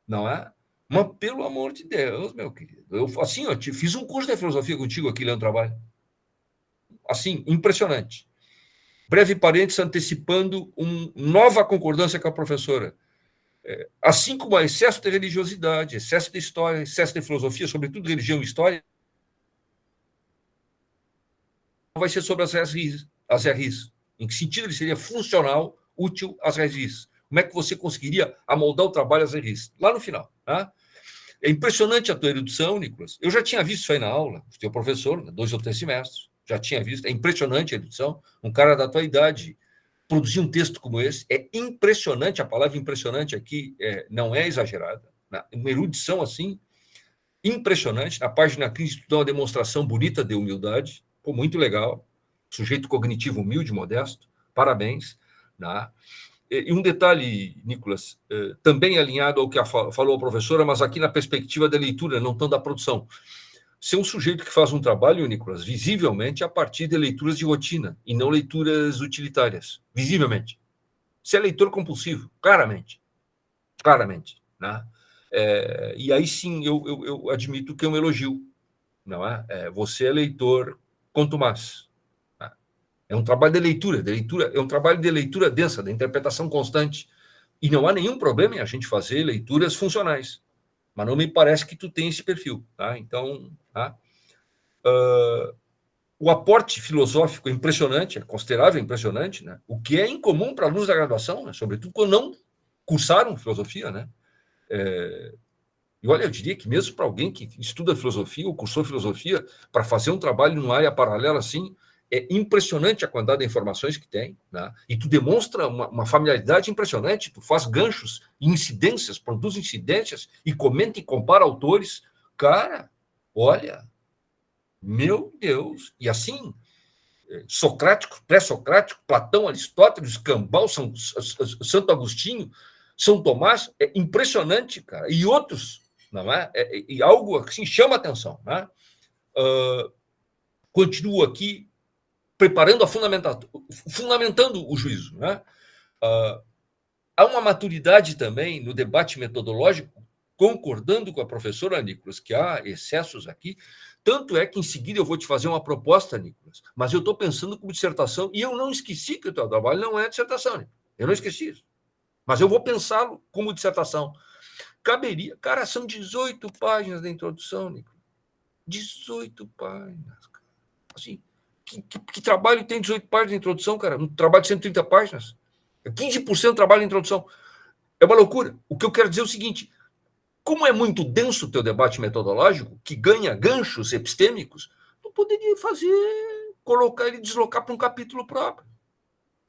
não é? Mas, pelo amor de Deus, meu querido. Eu, assim, fiz um curso de filosofia contigo aqui, Leandro Trabalho. Assim, impressionante. Breve parênteses, antecipando nova concordância com a professora. Assim como há excesso de religiosidade, excesso de história, excesso de filosofia, sobretudo religião e história, vai ser sobre as RIs. Em que sentido ele seria funcional, útil às RIs? Como é que você conseguiria amoldar o trabalho às RIs? Lá no final. Tá? É impressionante a tua erudição, Nicolas. Eu já tinha visto isso aí na aula, teu professor, 2 ou 3 semestres. Já tinha visto. É impressionante a erudição. Um cara da tua idade produzir um texto como esse. É impressionante. A palavra impressionante aqui não é exagerada. Uma erudição assim, impressionante. Na página 15, tu dá uma demonstração bonita de humildade. Pô, muito legal. Sujeito cognitivo humilde, modesto. Parabéns. Né? E um detalhe, Nicolas, também alinhado ao que falou a professora, mas aqui na perspectiva da leitura, não tanto da produção. Ser um sujeito que faz um trabalho, Nicolas, visivelmente a partir de leituras de rotina e não leituras utilitárias. Visivelmente. Você é leitor compulsivo, claramente. Claramente. Né? E aí sim, eu admito que é um elogio. Não é? Você é leitor contumaz. É um trabalho de leitura, é um trabalho de leitura densa, de interpretação constante. E não há nenhum problema em a gente fazer leituras funcionais. Mas não me parece que tu tem esse perfil. Tá? Então, o aporte filosófico é impressionante, é considerável, impressionante, né? O que é incomum para alunos da graduação, né? Sobretudo quando não cursaram filosofia. Né? E olha, eu diria que mesmo para alguém que estuda filosofia ou cursou filosofia, para fazer um trabalho numa área paralela assim, é impressionante a quantidade de informações que tem, né? E tu demonstra uma familiaridade impressionante, tu faz ganchos e incidências, produz incidências e comenta e compara autores. Cara, olha, meu Deus! E assim, socrático, pré-socrático, Platão, Aristóteles, Cambal, Santo Agostinho, São Tomás, é impressionante, cara. E outros, não é? E algo assim chama a atenção, né? Continuo aqui preparando fundamentando o juízo. Né? Há uma maturidade também no debate metodológico, concordando com a professora Nicolas, que há excessos aqui. Tanto é que em seguida eu vou te fazer uma proposta, Nicolas, mas eu estou pensando como dissertação, e eu não esqueci que o teu trabalho não é dissertação, Nicolas. Eu não esqueci isso. Mas eu vou pensá-lo como dissertação. Caberia. Cara, são 18 páginas da introdução, Nicolas. 18 páginas, cara. Assim. Que trabalho tem 18 páginas de introdução, cara? Um trabalho de 130 páginas. 15% de trabalho de introdução. É uma loucura. O que eu quero dizer é o seguinte: como é muito denso o teu debate metodológico, que ganha ganchos epistêmicos, tu poderia colocar ele, deslocar para um capítulo próprio.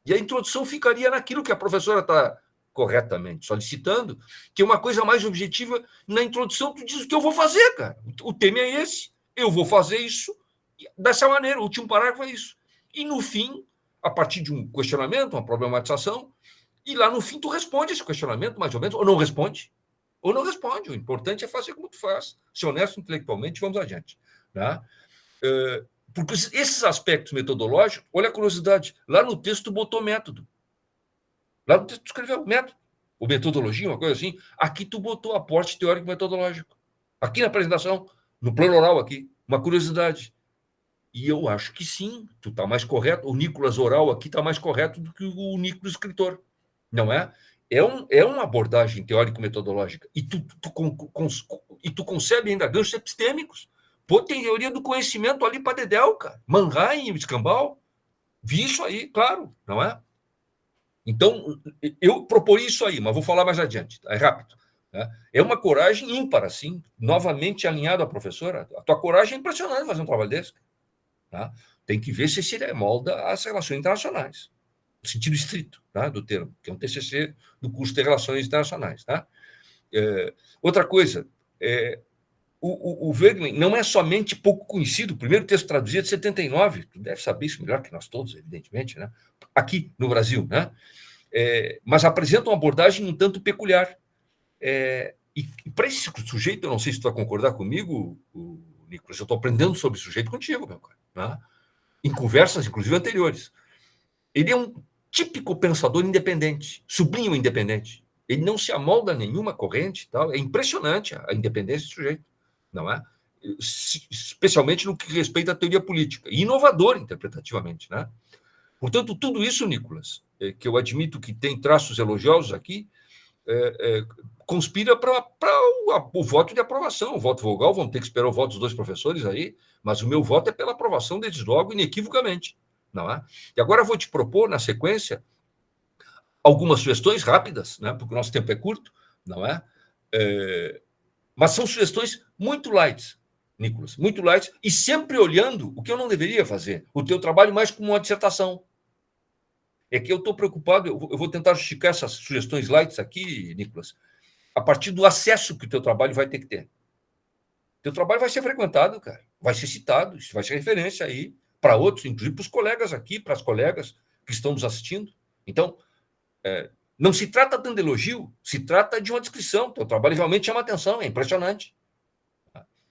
E a introdução ficaria naquilo que a professora está corretamente solicitando, que é uma coisa mais objetiva. Na introdução, tu diz o que eu vou fazer, cara. O tema é esse. Eu vou fazer isso dessa maneira. O último parágrafo é isso. E no fim, a partir de um questionamento, uma problematização, e lá no fim tu responde esse questionamento, mais ou menos, ou não responde. Ou não responde. O importante é fazer como tu faz. Ser honesto intelectualmente, vamos adiante. Tá? Porque esses aspectos metodológicos, olha a curiosidade, lá no texto tu botou método. Lá no texto tu escreveu método. Ou metodologia, uma coisa assim. Aqui tu botou aporte teórico metodológico. Aqui na apresentação, no plano oral aqui, uma curiosidade. E eu acho que sim, tu está mais correto. O Nicolas oral aqui está mais correto do que o Nicolas escritor. Não é? É uma abordagem teórico-metodológica. E tu concebe ainda ganchos epistêmicos. Pô, tem teoria do conhecimento ali para dedéu, cara. Manheim, Escambau. Vi isso aí, claro, não é? Então, eu propori isso aí, mas vou falar mais adiante. É rápido. Né? É uma coragem ímpar, assim, novamente alinhado à professora. A tua coragem é impressionante fazer um trabalho desse. Tá? Tem que ver se ele molda as relações internacionais, no sentido estrito, tá, do termo, que é um TCC do curso de Relações Internacionais. Tá? Outra coisa, o Wegelin não é somente pouco conhecido, o primeiro texto traduzido é de 79, tu deve saber isso melhor que nós todos, evidentemente, né? Aqui no Brasil, né? Mas apresenta uma abordagem um tanto peculiar. E para esse sujeito, eu não sei se tu vai concordar comigo, Nicolas, eu estou aprendendo sobre o sujeito contigo, meu cara, né? Em conversas, inclusive, anteriores. Ele é um típico pensador independente, sublinho independente. Ele não se amolda a nenhuma corrente. Tal. É impressionante a independência do sujeito, não é? Especialmente no que respeita à teoria política. E inovador interpretativamente, né? Portanto, tudo isso, Nicolas, que eu admito que tem traços elogiosos aqui, conspira para o voto de aprovação. O voto vogal, vamos ter que esperar o voto dos 2 professores aí, mas o meu voto é pela aprovação desde logo, inequivocamente. Não é? E agora eu vou te propor, na sequência, algumas sugestões rápidas, né, porque o nosso tempo é curto, não é? Mas são sugestões muito light, Nicolas, muito light, e sempre olhando o que eu não deveria fazer, o teu trabalho mais como uma dissertação. É que eu estou preocupado, eu vou tentar justificar essas sugestões light aqui, Nicolas, a partir do acesso que o teu trabalho vai ter que ter. Teu trabalho vai ser frequentado, cara, vai ser citado, isso vai ser referência aí para outros, inclusive para os colegas aqui, para as colegas que estão nos assistindo. Então, não se trata tanto de elogio, se trata de uma descrição. Teu trabalho realmente chama atenção, é impressionante.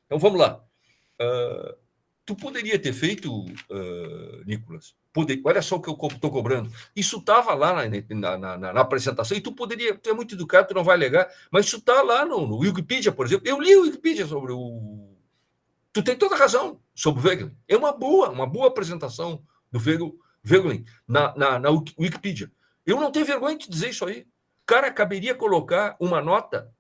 Então, vamos lá. Tu poderia ter feito, Nicolas, olha só o que eu estou cobrando. Isso estava lá na apresentação, e tu poderia, tu é muito educado, tu não vai alegar, mas isso está lá no Wikipedia, por exemplo. Eu li o Wikipedia sobre o... Tu tem toda a razão sobre o Voegelin. É uma boa apresentação do Voegelin na Wikipedia. Eu não tenho vergonha de dizer isso aí. Cara, caberia colocar uma nota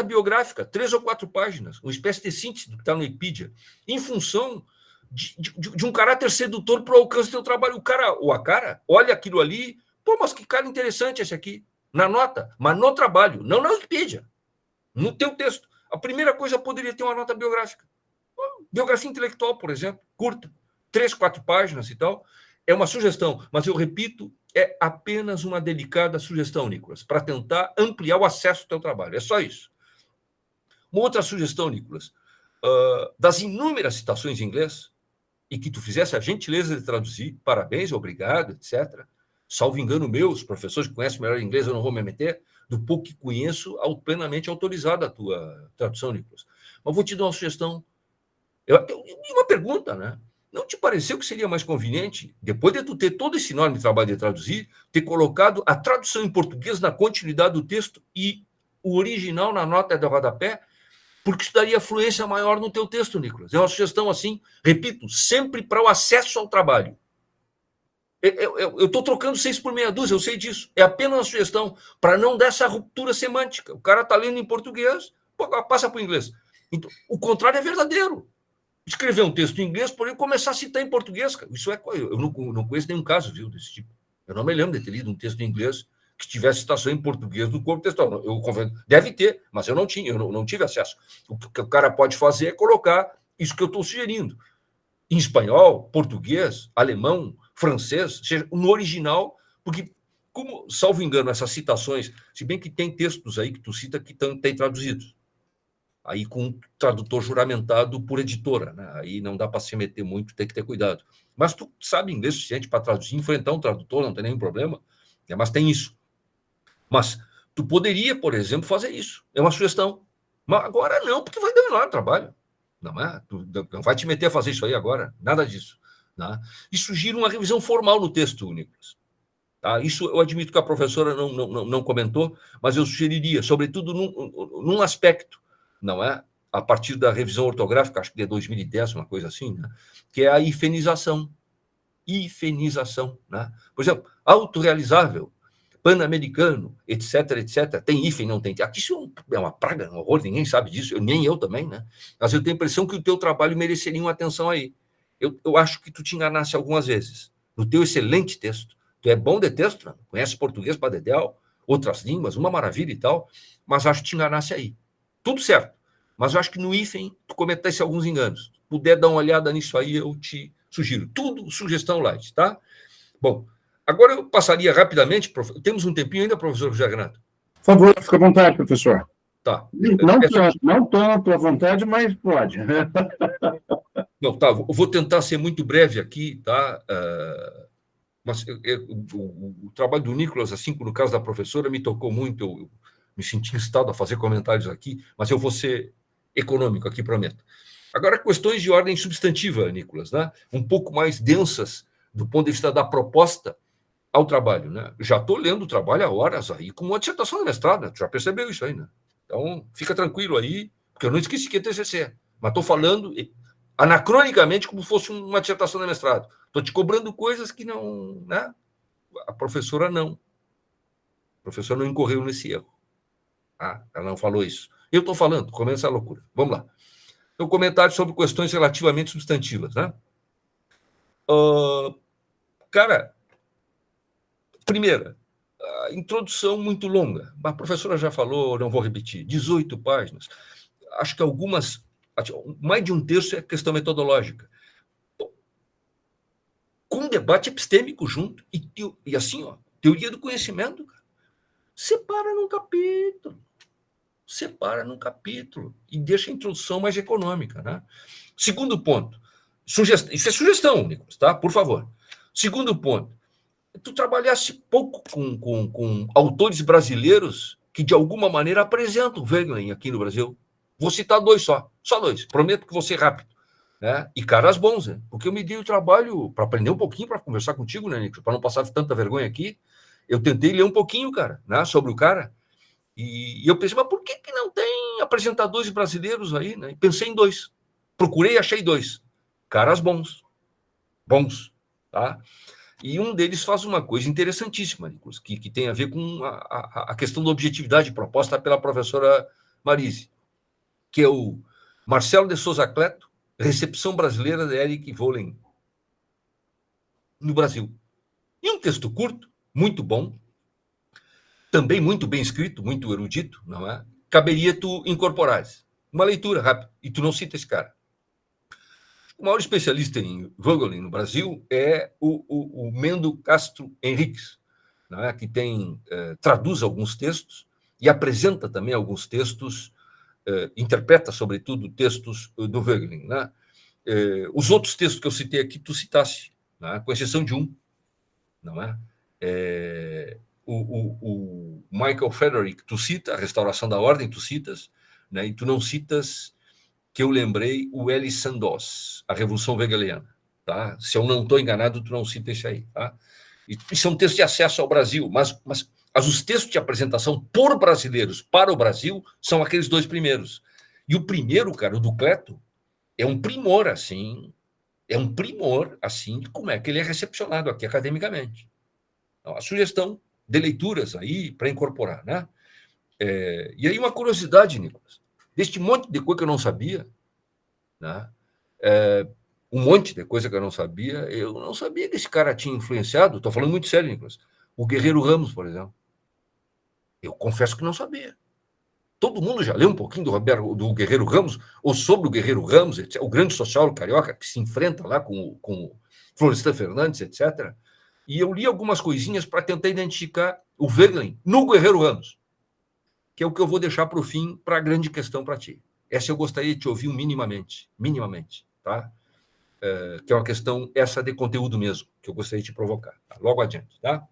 biográfica, 3 ou 4 páginas, uma espécie de síntese do que está no Wikipedia, em função de um caráter sedutor para o alcance do teu trabalho. O cara olha aquilo ali, pô, mas que cara interessante esse aqui, na nota, mas no trabalho, não na Wikipedia, no teu texto. A primeira coisa poderia ter uma nota biográfica. Biografia intelectual, por exemplo, curta, 3, 4 páginas e tal. É uma sugestão, mas eu repito, é apenas uma delicada sugestão, Nicolas, para tentar ampliar o acesso ao teu trabalho. É só isso. Uma outra sugestão, Nicolas, das inúmeras citações em inglês, e que tu fizesse a gentileza de traduzir, parabéns, obrigado, etc. Salvo engano meu, os professores que conhecem melhor inglês, eu não vou me meter, do pouco que conheço, plenamente autorizada a tua tradução, Nicolas. Mas vou te dar uma sugestão. E uma pergunta, né? Não te pareceu que seria mais conveniente, depois de tu ter todo esse enorme trabalho de traduzir, ter colocado a tradução em português na continuidade do texto e o original na nota de rodapé? Porque isso daria fluência maior no teu texto, Nicolas. É uma sugestão assim, repito, sempre para o acesso ao trabalho. Eu estou trocando 6 por meia dúzia, eu sei disso. É apenas uma sugestão para não dar essa ruptura semântica. O cara está lendo em português, passa para o inglês. Então, o contrário é verdadeiro. Escrever um texto em inglês, porém começar a citar em português. Isso eu não conheço nenhum caso, viu, desse tipo. Eu não me lembro de ter lido um texto em inglês que tivesse citação em português do corpo textual. Deve ter, mas eu não tive acesso. O que o cara pode fazer é colocar isso que eu estou sugerindo. Em espanhol, português, alemão, francês, seja no original, porque, como, salvo engano, essas citações, se bem que tem textos aí que tu cita que tem traduzidos, aí com um tradutor juramentado por editora, né? Aí não dá para se meter muito, tem que ter cuidado. Mas tu sabe inglês suficiente para traduzir, enfrentar um tradutor, não tem nenhum problema, mas tem isso. Mas tu poderia, por exemplo, fazer isso. É uma sugestão. Mas agora não, porque vai demorar o trabalho. Não é? Tu não vai te meter a fazer isso aí agora, nada disso. Né? E sugiro uma revisão formal no texto, Nicolas. Tá? Isso eu admito que a professora não comentou, mas eu sugeriria, sobretudo num aspecto, não é? A partir da revisão ortográfica, acho que de 2010, uma coisa assim, né? Que é a hifenização. Hifenização. Né? Por exemplo, autorrealizável, pan-americano, etc, etc. Tem hífen, não tem. Aqui isso é uma praga, um horror, ninguém sabe disso, nem eu também, né? Mas eu tenho a impressão que o teu trabalho mereceria uma atenção aí. Eu acho que tu te enganasse algumas vezes. No teu excelente texto. Tu é bom de texto, né? Conhece português para dedéu, outras línguas, uma maravilha e tal, mas acho que te enganasse aí. Tudo certo. Mas eu acho que no hífen tu cometesse alguns enganos. Se puder dar uma olhada nisso aí, eu te sugiro. Tudo sugestão light, tá? Bom, agora eu passaria rapidamente, temos um tempinho ainda, professor José Renato? Por favor, fica à vontade, professor. Tá. Não tanto à vontade, mas pode. Não, tá, eu vou tentar ser muito breve aqui, tá? Mas o trabalho do Nicolas, assim como no caso da professora, me tocou muito, eu me senti instado a fazer comentários aqui, mas eu vou ser econômico aqui, prometo. Agora, questões de ordem substantiva, Nicolas, né? Um pouco mais densas do ponto de vista da proposta ao trabalho, né? Já estou lendo o trabalho há horas aí, com uma dissertação de mestrado, né? Tu já percebeu isso aí, né? Então, fica tranquilo aí, porque eu não esqueci que é TCC, mas estou falando anacronicamente como fosse uma dissertação de mestrado. Estou te cobrando coisas que não, né? A professora não. A professora não incorreu nesse erro. Tá? Ela não falou isso. Eu estou falando, começa a loucura. Vamos lá. Então, comentário sobre questões relativamente substantivas, né? Cara, primeira, a introdução muito longa. A professora já falou, não vou repetir, 18 páginas. Acho que algumas, mais de um terço é questão metodológica. Com debate epistêmico junto, e assim, ó, teoria do conhecimento, separa num capítulo e deixa a introdução mais econômica, né? Segundo ponto, isso é sugestão, Nicolas, tá? Por favor. Segundo ponto, tu trabalhasse pouco com autores brasileiros que, de alguma maneira, apresentam o Wegelin aqui no Brasil. Vou citar dois só dois. Prometo que vou ser rápido. Né? E caras bons, né? Porque eu me dei o trabalho para aprender um pouquinho, para conversar contigo, né, Nicolas? Para não passar tanta vergonha aqui. Eu tentei ler um pouquinho, cara, né, sobre o cara. E eu pensei, mas por que não tem apresentadores brasileiros aí? Né? E pensei em dois. Procurei e achei dois. Caras bons. Tá? E um deles faz uma coisa interessantíssima, Nicolas, que tem a ver com a questão da objetividade proposta pela professora Marise, que é o Marcelo de Souza Cleto, Recepção Brasileira de Eric Volen no Brasil. E um texto curto, muito bom, também muito bem escrito, muito erudito, não é? Caberia tu incorporares. Uma leitura rápida, e tu não cita esse cara. O maior especialista em Vogelin no Brasil é o Mendo Castro Henriques, não é? Que traduz alguns textos e apresenta também alguns textos, interpreta, sobretudo, textos do Vogelin. Né? Os outros textos que eu citei aqui, tu citasse, né? Com exceção de um. Não é? O Michael Frederick, tu cita, a Restauração da Ordem, tu citas, né? E tu não citas, que eu lembrei, o Elie Sandoz, a Revolução Wegeliana. Tá? Se eu não estou enganado, tu não cita esse aí. Tá? E são textos de acesso ao Brasil, mas os textos de apresentação por brasileiros para o Brasil são aqueles dois primeiros. E o primeiro, cara, o do Cleto, é um primor, assim, de como é que ele é recepcionado aqui academicamente. Então, a sugestão de leituras aí para incorporar, né? E aí uma curiosidade, Nicolas, deste monte de coisa que eu não sabia, né? Um monte de coisa que eu não sabia que esse cara tinha influenciado, estou falando muito sério, Nicolas, o Guerreiro Ramos, por exemplo. Eu confesso que não sabia. Todo mundo já leu um pouquinho do Guerreiro Ramos, ou sobre o Guerreiro Ramos, etc., o grande sociólogo carioca que se enfrenta lá com o Florestan Fernandes, etc. E eu li algumas coisinhas para tentar identificar o Wegelin no Guerreiro Ramos, que é o que eu vou deixar para o fim, para a grande questão para ti. Essa eu gostaria de te ouvir minimamente, tá? Que é uma questão essa de conteúdo mesmo, que eu gostaria de te provocar. Tá? Logo adiante, tá?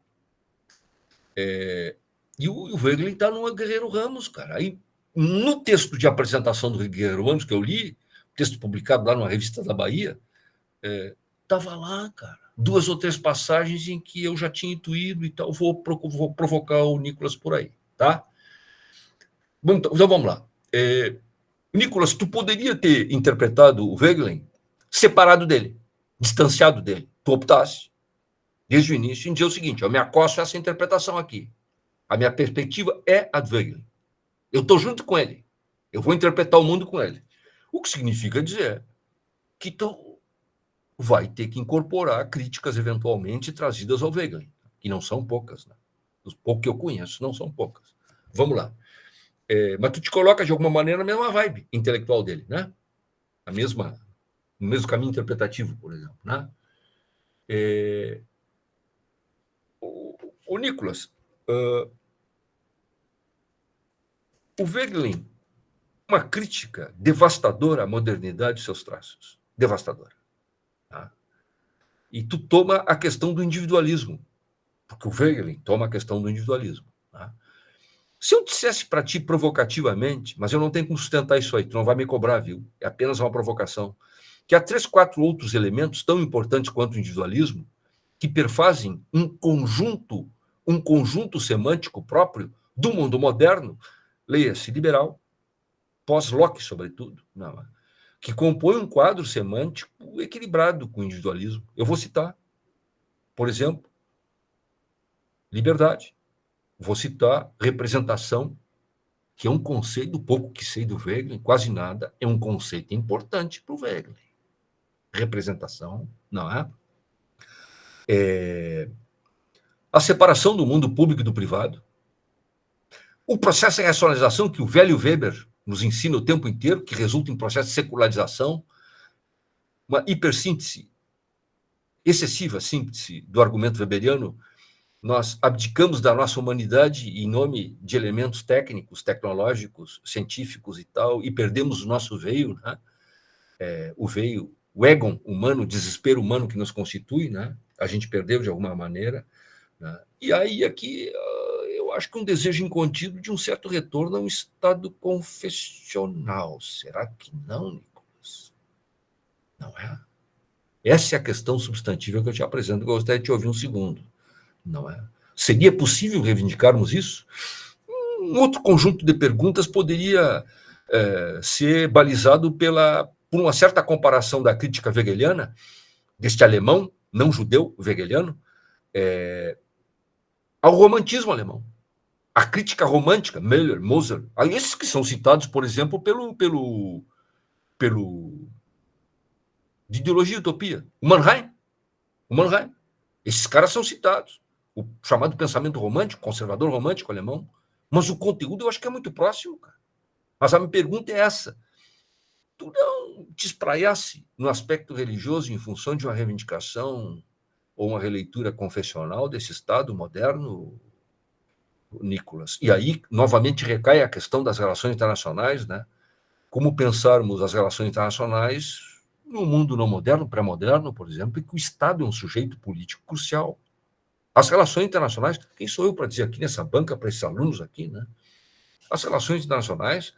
E o Wegelin está no Guerreiro Ramos, cara. Aí, no texto de apresentação do Guerreiro Ramos, que eu li, texto publicado lá numa revista da Bahia, estava lá, cara, 2 ou 3 passagens em que eu já tinha intuído e tal. Vou provocar o Nicolas por aí, tá? Bom, então vamos lá. Nicolas, tu poderia ter interpretado o Wegelin separado dele, distanciado dele. Tu optasse, desde o início, em dizer o seguinte: eu me acosto a essa interpretação aqui. A minha perspectiva é a do Wegelin. Eu estou junto com ele. Eu vou interpretar o mundo com ele. O que significa dizer que tu vai ter que incorporar críticas eventualmente trazidas ao Wegelin, que não são poucas. Né? Os poucos que eu conheço não são poucas. Vamos lá. Mas tu te coloca de alguma maneira na mesma vibe intelectual dele, né? No mesmo caminho interpretativo, por exemplo, né? O Nicolas, o Wegelin, uma crítica devastadora à modernidade e seus traços, devastadora. Tá? E tu toma a questão do individualismo, porque o Wegelin toma a questão do individualismo. Tá? Se eu dissesse para ti provocativamente, mas eu não tenho como sustentar isso aí, tu não vai me cobrar, viu? É apenas uma provocação, que há 3, 4 outros elementos tão importantes quanto o individualismo que perfazem um conjunto semântico próprio do mundo moderno, leia-se liberal, pós-Locke, sobretudo, não, que compõe um quadro semântico equilibrado com o individualismo. Eu vou citar, por exemplo, liberdade. Vou citar representação que é um conceito, do pouco que sei do Wegelin, quase nada, é um conceito importante para o Wegelin. Representação, não é? A separação do mundo público e do privado. O processo de racionalização que o velho Weber nos ensina o tempo inteiro, que resulta em processo de secularização, uma hipersíntese, excessiva síntese do argumento weberiano. Nós abdicamos da nossa humanidade em nome de elementos técnicos, tecnológicos, científicos e tal, e perdemos o nosso veio, né? O veio, o ego humano, o desespero humano que nos constitui, né? A gente perdeu de alguma maneira, né? E aí aqui eu acho que um desejo incontido de um certo retorno a um estado confessional. Será que não, Nicolas? Não é? Essa é a questão substantiva que eu te apresento, que eu gostaria de te ouvir um segundo. Não é? Seria possível reivindicarmos isso? Um outro conjunto de perguntas poderia ser balizado por uma certa comparação da crítica hegeliana, deste alemão, não judeu, hegeliano, ao romantismo alemão. A crítica romântica, Müller, Moser, esses que são citados, por exemplo, de ideologia e utopia. O Mannheim. Esses caras são citados. O chamado pensamento romântico, conservador romântico alemão. Mas o conteúdo eu acho que é muito próximo, cara. Mas a minha pergunta é essa. Tu não te espraiasse no aspecto religioso em função de uma reivindicação ou uma releitura confessional desse Estado moderno, Nicolas? E aí, novamente, recai a questão das relações internacionais, né? Como pensarmos as relações internacionais no mundo não moderno, pré-moderno, por exemplo, em que o Estado é um sujeito político crucial. As relações internacionais, quem sou eu para dizer aqui nessa banca, para esses alunos aqui, né? As relações internacionais,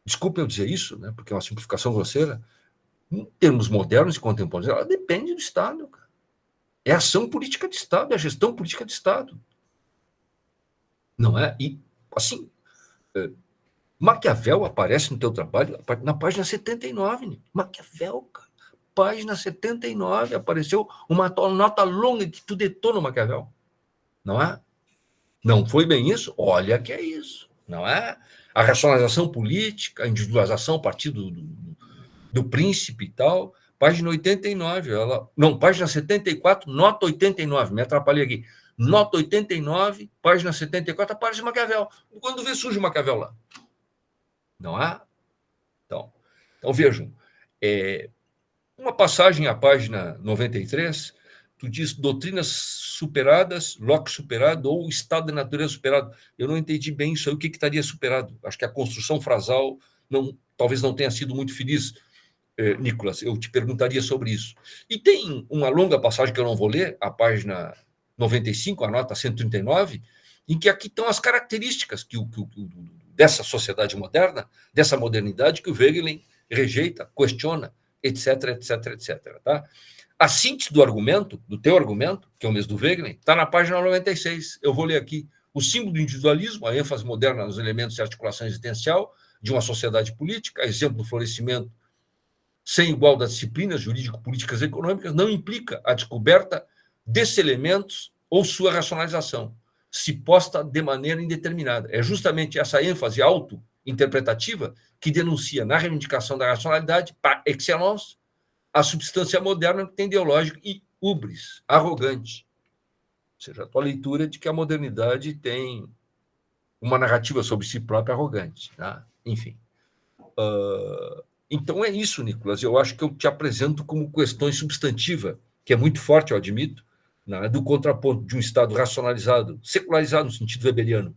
desculpe eu dizer isso, né? Porque é uma simplificação grosseira, em termos modernos e contemporâneos, ela depende do Estado, cara. É a ação política de Estado, é a gestão política de Estado. Não é? E, assim, Maquiavel aparece no teu trabalho na página 79, né? Maquiavel, cara. Página 79, apareceu uma nota longa que tu detona o Maquiavel. Não é? Não foi bem isso? Olha que é isso. Não é? A racionalização política, a individualização a partir do príncipe e tal. Página 89, página 74, nota 89, me atrapalhei aqui. Nota 89, página 74, aparece Maquiavel. Quando vê, surge Maquiavel lá. Não é? Então vejam, uma passagem à página 93, tu diz doutrinas superadas, Locke superado, ou estado de natureza superado. Eu não entendi bem isso aí, o que estaria superado. Acho que a construção frasal talvez não tenha sido muito feliz, Nicolas. Eu te perguntaria sobre isso. E tem uma longa passagem que eu não vou ler, a página 95, a nota 139, em que aqui estão as características dessa sociedade moderna, dessa modernidade que o Wegelin rejeita, questiona, etc, etc, etc. Tá? A síntese do teu argumento, que é o mesmo do Wegelin, está na página 96. Eu vou ler aqui. O símbolo do individualismo, a ênfase moderna nos elementos de articulação existencial de uma sociedade política, exemplo do florescimento sem igual das disciplinas jurídico-políticas e econômicas, não implica a descoberta desses elementos ou sua racionalização, se posta de maneira indeterminada. É justamente essa ênfase auto-interpretativa que denuncia na reivindicação da racionalidade, par excellence, a substância moderna que tem ideológico e hubris, arrogante. Ou seja, a tua leitura de que a modernidade tem uma narrativa sobre si própria arrogante. Tá? Enfim. Então é isso, Nicolas. Eu acho que eu te apresento como questões substantivas, que é muito forte, eu admito, né, do contraponto de um Estado racionalizado, secularizado no sentido weberiano,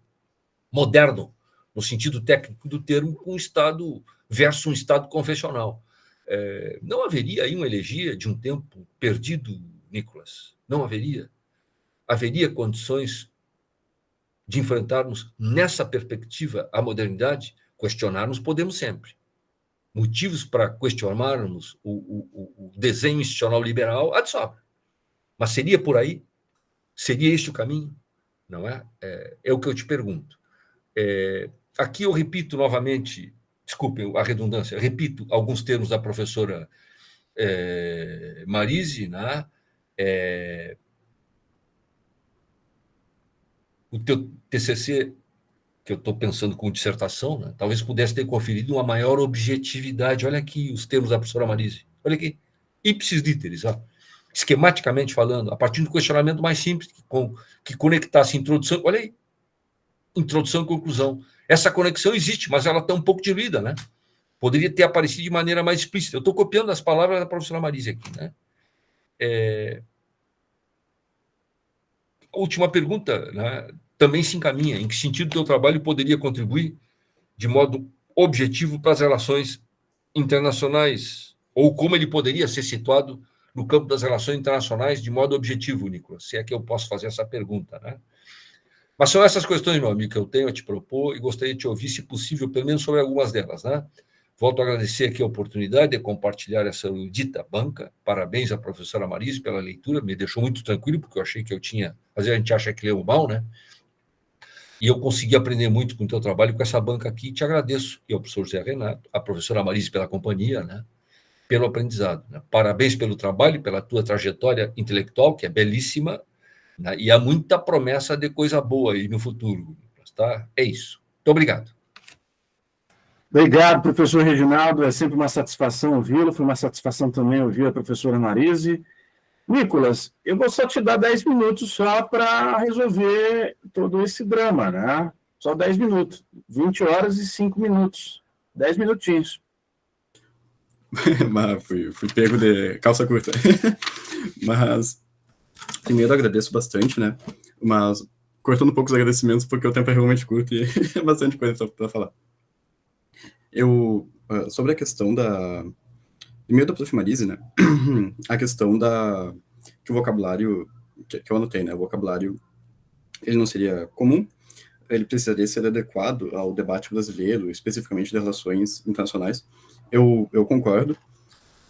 moderno, no sentido técnico do termo, com um Estado versus um Estado confessional. Não haveria aí uma elegia de um tempo perdido, Nicolas? Não haveria? Haveria condições de enfrentarmos nessa perspectiva a modernidade? Questionarmos podemos sempre. Motivos para questionarmos o desenho institucional liberal há de sobra. Mas seria por aí? Seria este o caminho? Não é? É o que eu te pergunto. Aqui eu repito novamente, desculpem a redundância, repito alguns termos da professora Marise, né? O teu TCC que eu estou pensando com dissertação, né? Talvez pudesse ter conferido uma maior objetividade. Olha aqui os termos da professora Marise. Olha aqui. Ipsis literis, ó. Esquematicamente falando, a partir do questionamento mais simples, que conectasse introdução. Olha aí. Introdução e conclusão. Essa conexão existe, mas ela está um pouco diluída, né? Poderia ter aparecido de maneira mais explícita. Eu estou copiando as palavras da professora Marise aqui, né? A última pergunta, né, também se encaminha. Em que sentido o teu trabalho poderia contribuir de modo objetivo para as relações internacionais? Ou como ele poderia ser situado no campo das relações internacionais de modo objetivo, Nicolas? Se é que eu posso fazer essa pergunta, né? Mas são essas questões, meu amigo, que eu tenho a te propor e gostaria de te ouvir, se possível, pelo menos sobre algumas delas, né? Volto a agradecer aqui a oportunidade de compartilhar essa erudita banca. Parabéns à professora Marise pela leitura, me deixou muito tranquilo, porque eu achei que eu tinha... Às vezes a gente acha que leu mal, né? E eu consegui aprender muito com o teu trabalho, com essa banca aqui, e te agradeço. E ao professor Zé Renato, a professora Marise pela companhia, né? Pelo aprendizado. Né? Parabéns pelo trabalho, pela tua trajetória intelectual, que é belíssima, né? E há muita promessa de coisa boa aí no futuro. Tá? É isso. Muito obrigado. Obrigado, professor Reginaldo. É sempre uma satisfação ouvi-lo. Foi uma satisfação também ouvir a professora Marise. Nicolas, eu vou só te dar 10 minutos só para resolver todo esse drama, né? Só 10 minutos. 20 horas e 5 minutos. 10 minutinhos. Mas fui pego de calça curta. Mas, primeiro, agradeço bastante, né? Mas, cortando um pouco os agradecimentos, porque o tempo é realmente curto e é bastante coisa para falar. Sobre a questão primeiro da prof. Marise, né? A questão que o vocabulário, que eu anotei, né? O vocabulário, ele não seria comum, ele precisaria ser adequado ao debate brasileiro, especificamente de relações internacionais. Eu concordo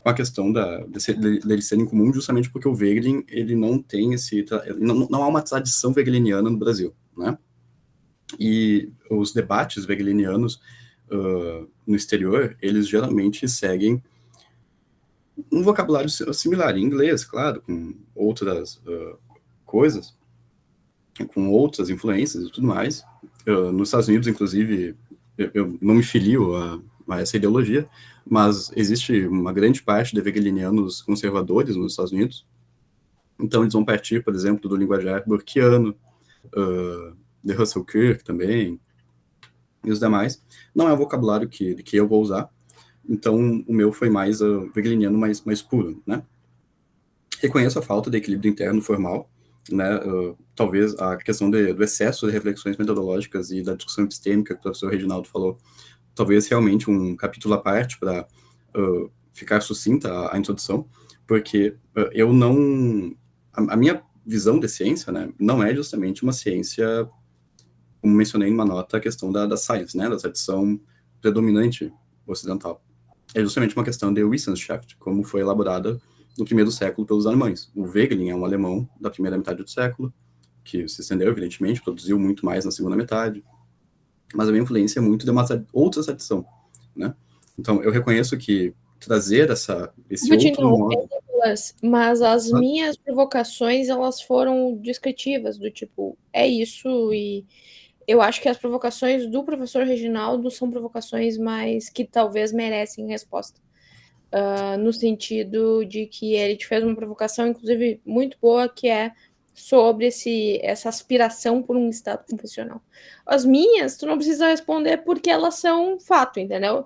com a questão dele ser incomum, justamente porque o Wegelin, ele não tem não há uma tradição wegeliniana no Brasil, né? E os debates wegelinianos no exterior, eles geralmente seguem um vocabulário similar, em inglês, claro, com outras coisas, com outras influências e tudo mais. Nos Estados Unidos, inclusive, eu não me filio a essa ideologia, mas existe uma grande parte de wegelinianos conservadores nos Estados Unidos. Então, eles vão partir, por exemplo, do linguajar burkeano, de Russell Kirk também, e os demais. Não é o vocabulário que eu vou usar, então o meu foi mais wegeliniano, mais puro, né? Reconheço a falta de equilíbrio interno formal, né? Talvez a questão do excesso de reflexões metodológicas e da discussão epistêmica que o professor Reginaldo falou, talvez realmente um capítulo à parte para ficar sucinta a introdução, porque a minha visão de ciência, né, não é justamente uma ciência, como mencionei numa nota, a questão da science, né, da tradição predominante ocidental. É justamente uma questão de Wissenschaft, como foi elaborada no primeiro século pelos alemães. O Wegelin é um alemão da primeira metade do século, que se estendeu, evidentemente, produziu muito mais na segunda metade, mas a minha influência é muito de uma outra tradição, né? Então, eu reconheço que trazer esse outro modo... Mas as minhas provocações, elas foram descritivas, do tipo, é isso, e eu acho que as provocações do professor Reginaldo são provocações mais que talvez merecem resposta. No sentido de que ele te fez uma provocação, inclusive, muito boa, que é sobre essa aspiração por um estado confessional. As minhas, tu não precisa responder porque elas são fato, entendeu?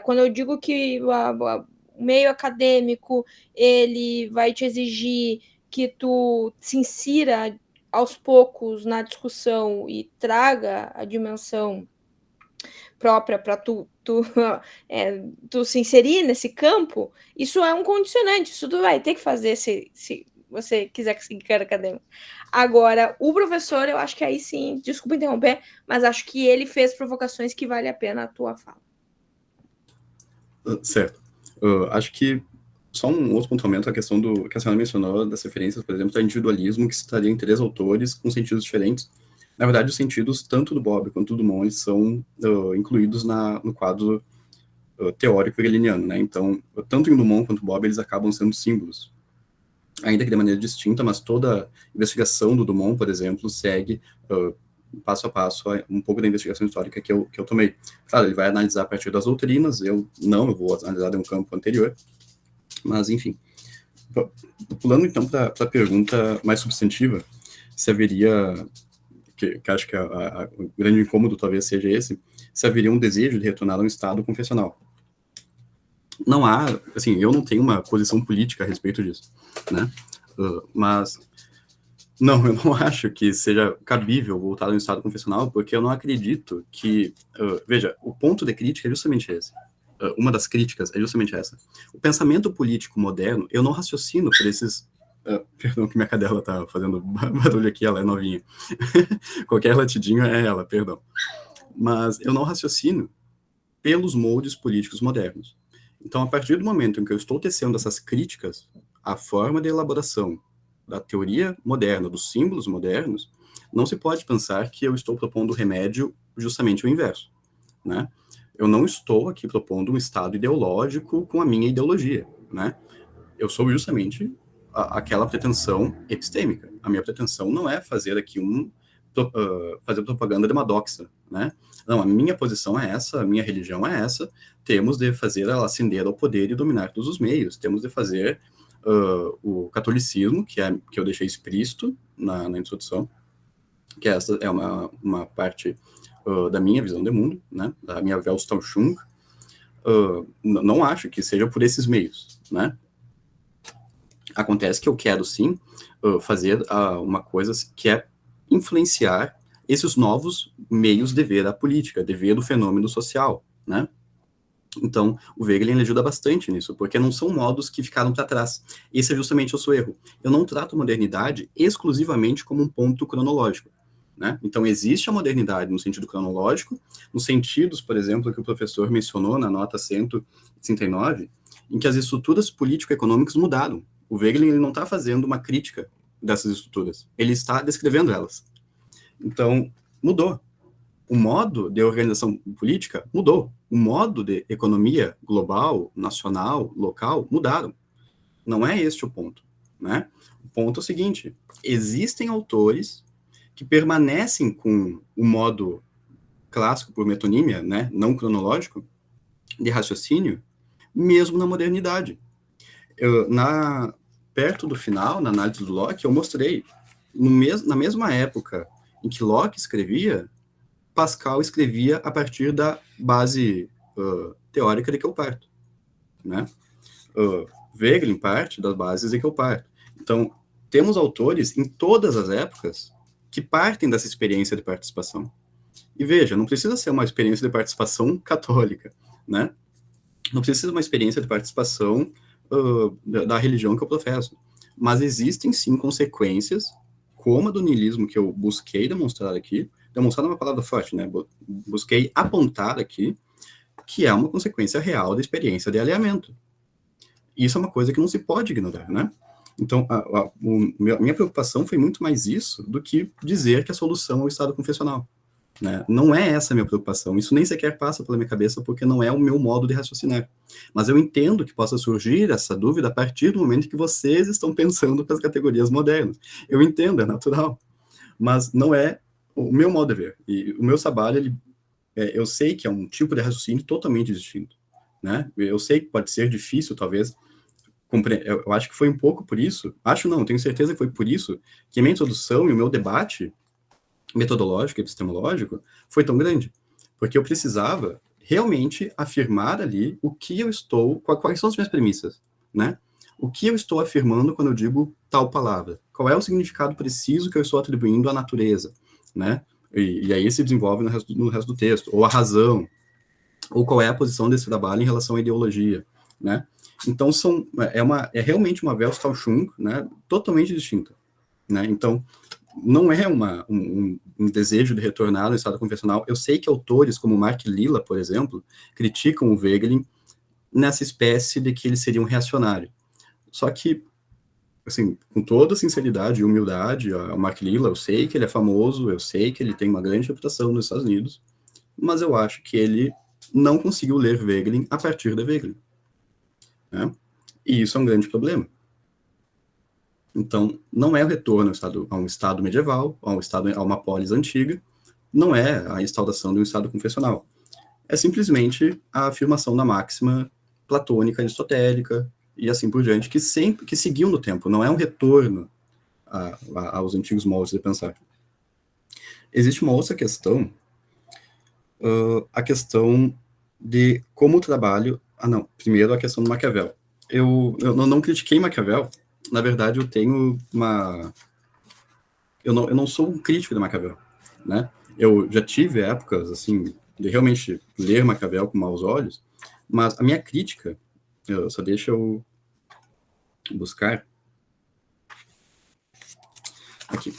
Quando eu digo que o meio acadêmico, ele vai te exigir que tu se insira aos poucos na discussão e traga a dimensão própria para tu se inserir nesse campo, isso é um condicionante, isso tu vai ter que fazer se você quiser seguir carreira acadêmica. Agora, o professor, eu acho que aí sim, desculpa interromper, mas acho que ele fez provocações que vale a pena a tua fala. Certo. Acho que só um outro pontuamento, a questão que a senhora mencionou das referências, por exemplo, do individualismo, que estaria em 3 autores com sentidos diferentes. Na verdade, os sentidos, tanto do Bob quanto do Dumont, eles são incluídos no quadro teórico hegeliano, né? Então, tanto em Dumont quanto Bob, eles acabam sendo símbolos. Ainda que de maneira distinta, mas toda a investigação do Dumont, por exemplo, segue passo a passo, um pouco da investigação histórica que eu tomei. Claro, ele vai analisar a partir das doutrinas, eu vou analisar de um campo anterior, mas, enfim. Pulando, então, para a pergunta mais substantiva, se haveria, que acho que o grande incômodo talvez seja esse, se haveria um desejo de retornar a um estado confessional. Não há, assim, eu não tenho uma posição política a respeito disso, né? Mas, não, eu não acho que seja cabível voltar a um estado confessional, porque eu não acredito que, veja, o ponto de crítica é justamente esse. Uma das críticas é justamente essa. O pensamento político moderno, eu não raciocino por esses... perdão que minha cadela tá fazendo barulho aqui, ela é novinha. Qualquer latidinho é ela, perdão. Mas eu não raciocino pelos moldes políticos modernos. Então, a partir do momento em que eu estou tecendo essas críticas à forma de elaboração da teoria moderna, dos símbolos modernos, não se pode pensar que eu estou propondo remédio justamente o inverso, né? Eu não estou aqui propondo um estado ideológico com a minha ideologia, né? Eu sou justamente aquela pretensão epistêmica. A minha pretensão não é fazer aqui fazer propaganda de uma doxa, né? Não, a minha posição é essa, a minha religião é essa, temos de fazer ela ascender ao poder e dominar todos os meios, temos de fazer o catolicismo, que eu deixei explícito na introdução, que essa é uma parte da minha visão de mundo, né, da minha Weltanschauung, não acho que seja por esses meios, né. Acontece que eu quero, sim, fazer uma coisa que é influenciar esses novos meios de ver a política, de ver o fenômeno social, né. Então, o Wegelin ajuda bastante nisso, porque não são modos que ficaram para trás. Esse é justamente o seu erro. Eu não trato a modernidade exclusivamente como um ponto cronológico, né? Então, existe a modernidade no sentido cronológico, nos sentidos, por exemplo, que o professor mencionou na nota 169, em que as estruturas político-econômicas mudaram. O Wegelin ele não está fazendo uma crítica dessas estruturas, ele está descrevendo elas. Então, mudou. O modo de organização política mudou. O modo de economia global, nacional, local, mudaram. Não é este o ponto, né? O ponto é o seguinte, existem autores que permanecem com o modo clássico por metonímia, né, não cronológico, de raciocínio, mesmo na modernidade. Perto do final, na análise do Locke, eu mostrei, na mesma época em que Locke escrevia, Pascal escrevia a partir da base teórica de que eu parto, né? Wegelin parte das bases de que eu parto. Então, temos autores em todas as épocas que partem dessa experiência de participação. E veja, não precisa ser uma experiência de participação católica, né? Não precisa ser uma experiência de participação da religião que eu professo. Mas existem, sim, consequências, como a do niilismo que eu busquei demonstrar aqui, demonstrar é uma palavra forte, né? Busquei apontar aqui que é uma consequência real da experiência de alinhamento. Isso é uma coisa que não se pode ignorar, né? Então, a minha preocupação foi muito mais isso do que dizer que a solução é o estado confessional, né? Não é essa a minha preocupação, isso nem sequer passa pela minha cabeça, porque não é o meu modo de raciocinar. Mas eu entendo que possa surgir essa dúvida a partir do momento que vocês estão pensando para as categorias modernas. Eu entendo, é natural, mas não é o meu modo de ver. E o meu trabalho, eu sei que é um tipo de raciocínio totalmente distinto, né? Eu sei que pode ser difícil, talvez, eu acho que foi um pouco por isso, tenho certeza que foi por isso, que a minha introdução e o meu debate metodológico, epistemológico, foi tão grande, porque eu precisava realmente afirmar ali o que eu estou, quais são as minhas premissas, né? O que eu estou afirmando quando eu digo tal palavra? Qual é o significado preciso que eu estou atribuindo à natureza, né? E aí se desenvolve no resto do texto, ou a razão, ou qual é a posição desse trabalho em relação à ideologia, né? Então, é realmente uma Weltanschauung, né, totalmente distinta, né? Então, não é um desejo de retornar ao estado confessional. Eu sei que autores como Mark Lilla, por exemplo, criticam o Wegelin nessa espécie de que ele seria um reacionário. Só que, assim, com toda sinceridade e humildade, o Mark Lilla, eu sei que ele é famoso, eu sei que ele tem uma grande reputação nos Estados Unidos, mas eu acho que ele não conseguiu ler Wegelin a partir de Wegelin, né? E isso é um grande problema. Então, não é o retorno a um estado medieval, a uma polis antiga, não é a instauração de um Estado confessional. É simplesmente a afirmação da máxima platônica, aristotélica e assim por diante, que seguiam no tempo, não é um retorno aos antigos moldes de pensar. Existe uma outra questão, a questão de como o trabalho... primeiro a questão do Maquiavel. Eu não critiquei Maquiavel, na verdade eu tenho uma... Eu não sou um crítico de Maquiavel, né? Eu já tive épocas, assim, de realmente ler Maquiavel com maus olhos, mas a minha crítica, só deixa eu buscar aqui.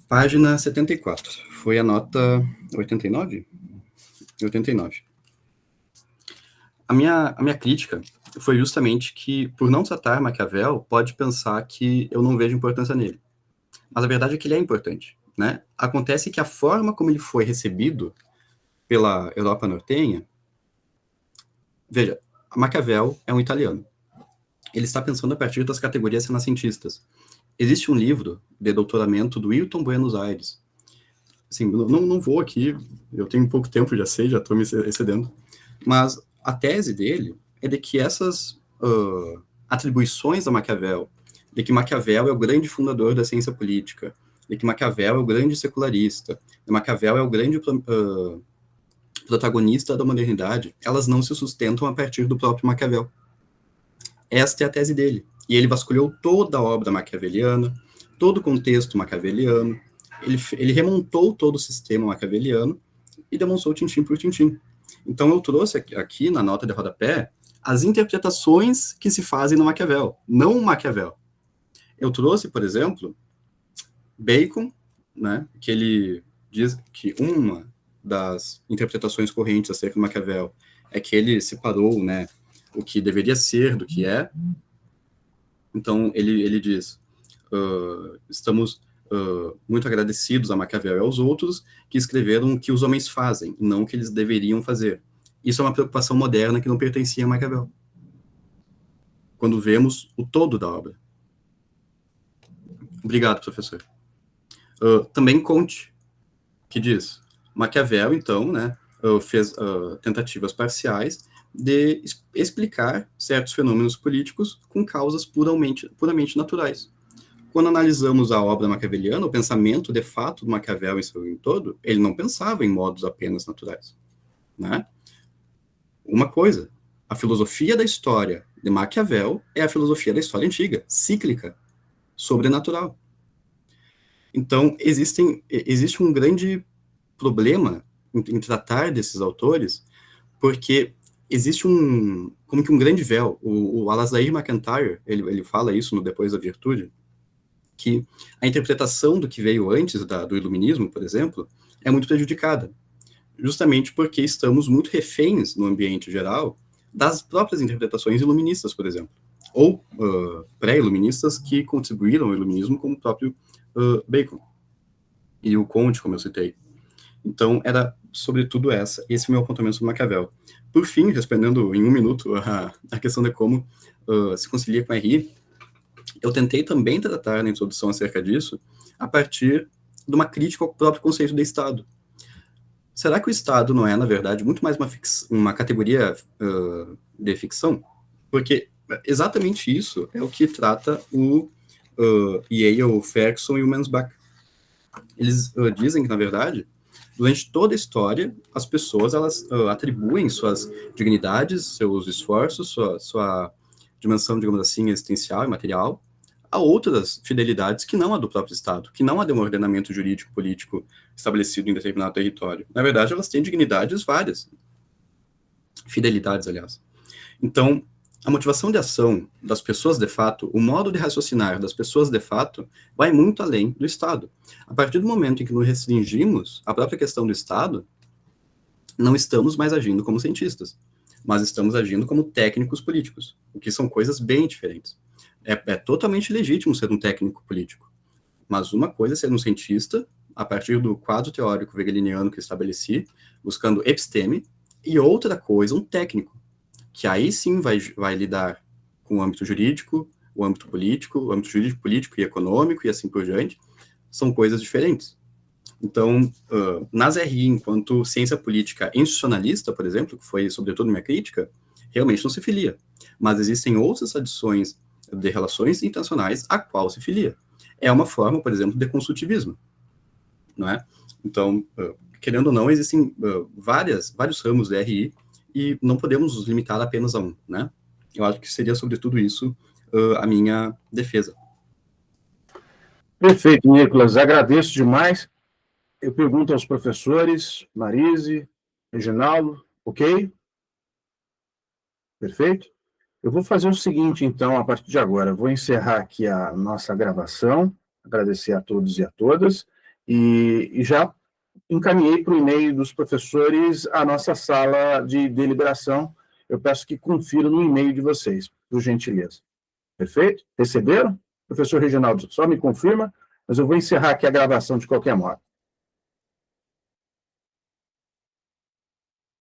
Página 74, foi a nota 89? 89. A minha crítica foi justamente que, por não tratar Maquiavel, pode pensar que eu não vejo importância nele. Mas a verdade é que ele é importante, né? Acontece que a forma como ele foi recebido pela Europa nortenha... Veja, Maquiavel é um italiano. Ele está pensando a partir das categorias renascentistas. Existe um livro de doutoramento do Hilton Buenos Aires. Assim, não vou aqui, eu tenho pouco tempo, já sei, já estou me excedendo, mas a tese dele é de que essas atribuições a Maquiavel, de que Maquiavel é o grande fundador da ciência política, de que Maquiavel é o grande secularista, de Maquiavel é o grande protagonista da modernidade, elas não se sustentam a partir do próprio Maquiavel. Esta é a tese dele. E ele vasculhou toda a obra maquiaveliana, todo o contexto maquiaveliano, ele remontou todo o sistema maquiaveliano e demonstrou tintim por tintim. Então eu trouxe aqui na nota de rodapé as interpretações que se fazem no Maquiavel, não o Maquiavel. Eu trouxe, por exemplo, Bacon, né, que ele diz que uma das interpretações correntes acerca do Maquiavel é que ele separou, né, o que deveria ser do que é. Então, ele diz, estamos muito agradecidos a Maquiavel e aos outros que escreveram o que os homens fazem, e não o que eles deveriam fazer. Isso é uma preocupação moderna que não pertencia a Maquiavel. Quando vemos o todo da obra. Obrigado, professor. Também Comte, que diz, Maquiavel, então, né, fez tentativas parciais de explicar certos fenômenos políticos com causas puramente naturais. Quando analisamos a obra maquiaveliana, o pensamento, de fato, do Maquiavel em seu todo, ele não pensava em modos apenas naturais, né? Uma coisa, a filosofia da história de Maquiavel é a filosofia da história antiga, cíclica, sobrenatural. Então, existe um grande problema em tratar desses autores, porque existe como que um grande véu. O Alasdair MacIntyre, ele fala isso no Depois da Virtude, que a interpretação do que veio antes do iluminismo, por exemplo, é muito prejudicada, justamente porque estamos muito reféns no ambiente geral das próprias interpretações iluministas, por exemplo, ou pré-iluministas que contribuíram ao iluminismo, como o próprio Bacon e o Comte, como eu citei. Então, era sobretudo esse meu apontamento sobre Maquiavel. Por fim, respondendo em um minuto a questão de como se concilia com a RI, eu tentei também tratar na introdução acerca disso a partir de uma crítica ao próprio conceito de Estado. Será que o Estado não é, na verdade, muito mais uma categoria de ficção? Porque exatamente isso é o que trata o Yale, o Ferguson e o Mansbach. Eles dizem que, na verdade, durante toda a história, as pessoas elas atribuem suas dignidades, seus esforços, sua dimensão, digamos assim, existencial e material, a outras fidelidades que não a do próprio Estado, que não a de um ordenamento jurídico político estabelecido em determinado território. Na verdade, elas têm dignidades várias. Fidelidades, aliás. Então, a motivação de ação das pessoas de fato, o modo de raciocinar das pessoas de fato, vai muito além do Estado. A partir do momento em que nos restringimos à própria questão do Estado, não estamos mais agindo como cientistas, mas estamos agindo como técnicos políticos, o que são coisas bem diferentes. É totalmente legítimo ser um técnico político, mas uma coisa é ser um cientista, a partir do quadro teórico wegeliniano que estabeleci, buscando episteme, e outra coisa, um técnico, que aí sim vai lidar com o âmbito jurídico, o âmbito político e econômico, e assim por diante, são coisas diferentes. Então, nas RI, enquanto ciência política institucionalista, por exemplo, que foi sobretudo minha crítica, realmente não se filia. Mas existem outras tradições de relações internacionais a qual se filia. É uma forma, por exemplo, de consultivismo, não é? Então, querendo ou não, existem vários ramos de RI e não podemos nos limitar apenas a um, né? Eu acho que seria, sobretudo, isso a minha defesa. Perfeito, Nicolas. Agradeço demais. Eu pergunto aos professores, Marise, Reginaldo, ok? Perfeito? Eu vou fazer o seguinte, então, a partir de agora. Eu vou encerrar aqui a nossa gravação, agradecer a todos e a todas, e já encaminhei para o e-mail dos professores a nossa sala de deliberação. Eu peço que confiram no e-mail de vocês, por gentileza. Perfeito? Receberam? Professor Reginaldo, só me confirma, mas eu vou encerrar aqui a gravação de qualquer modo.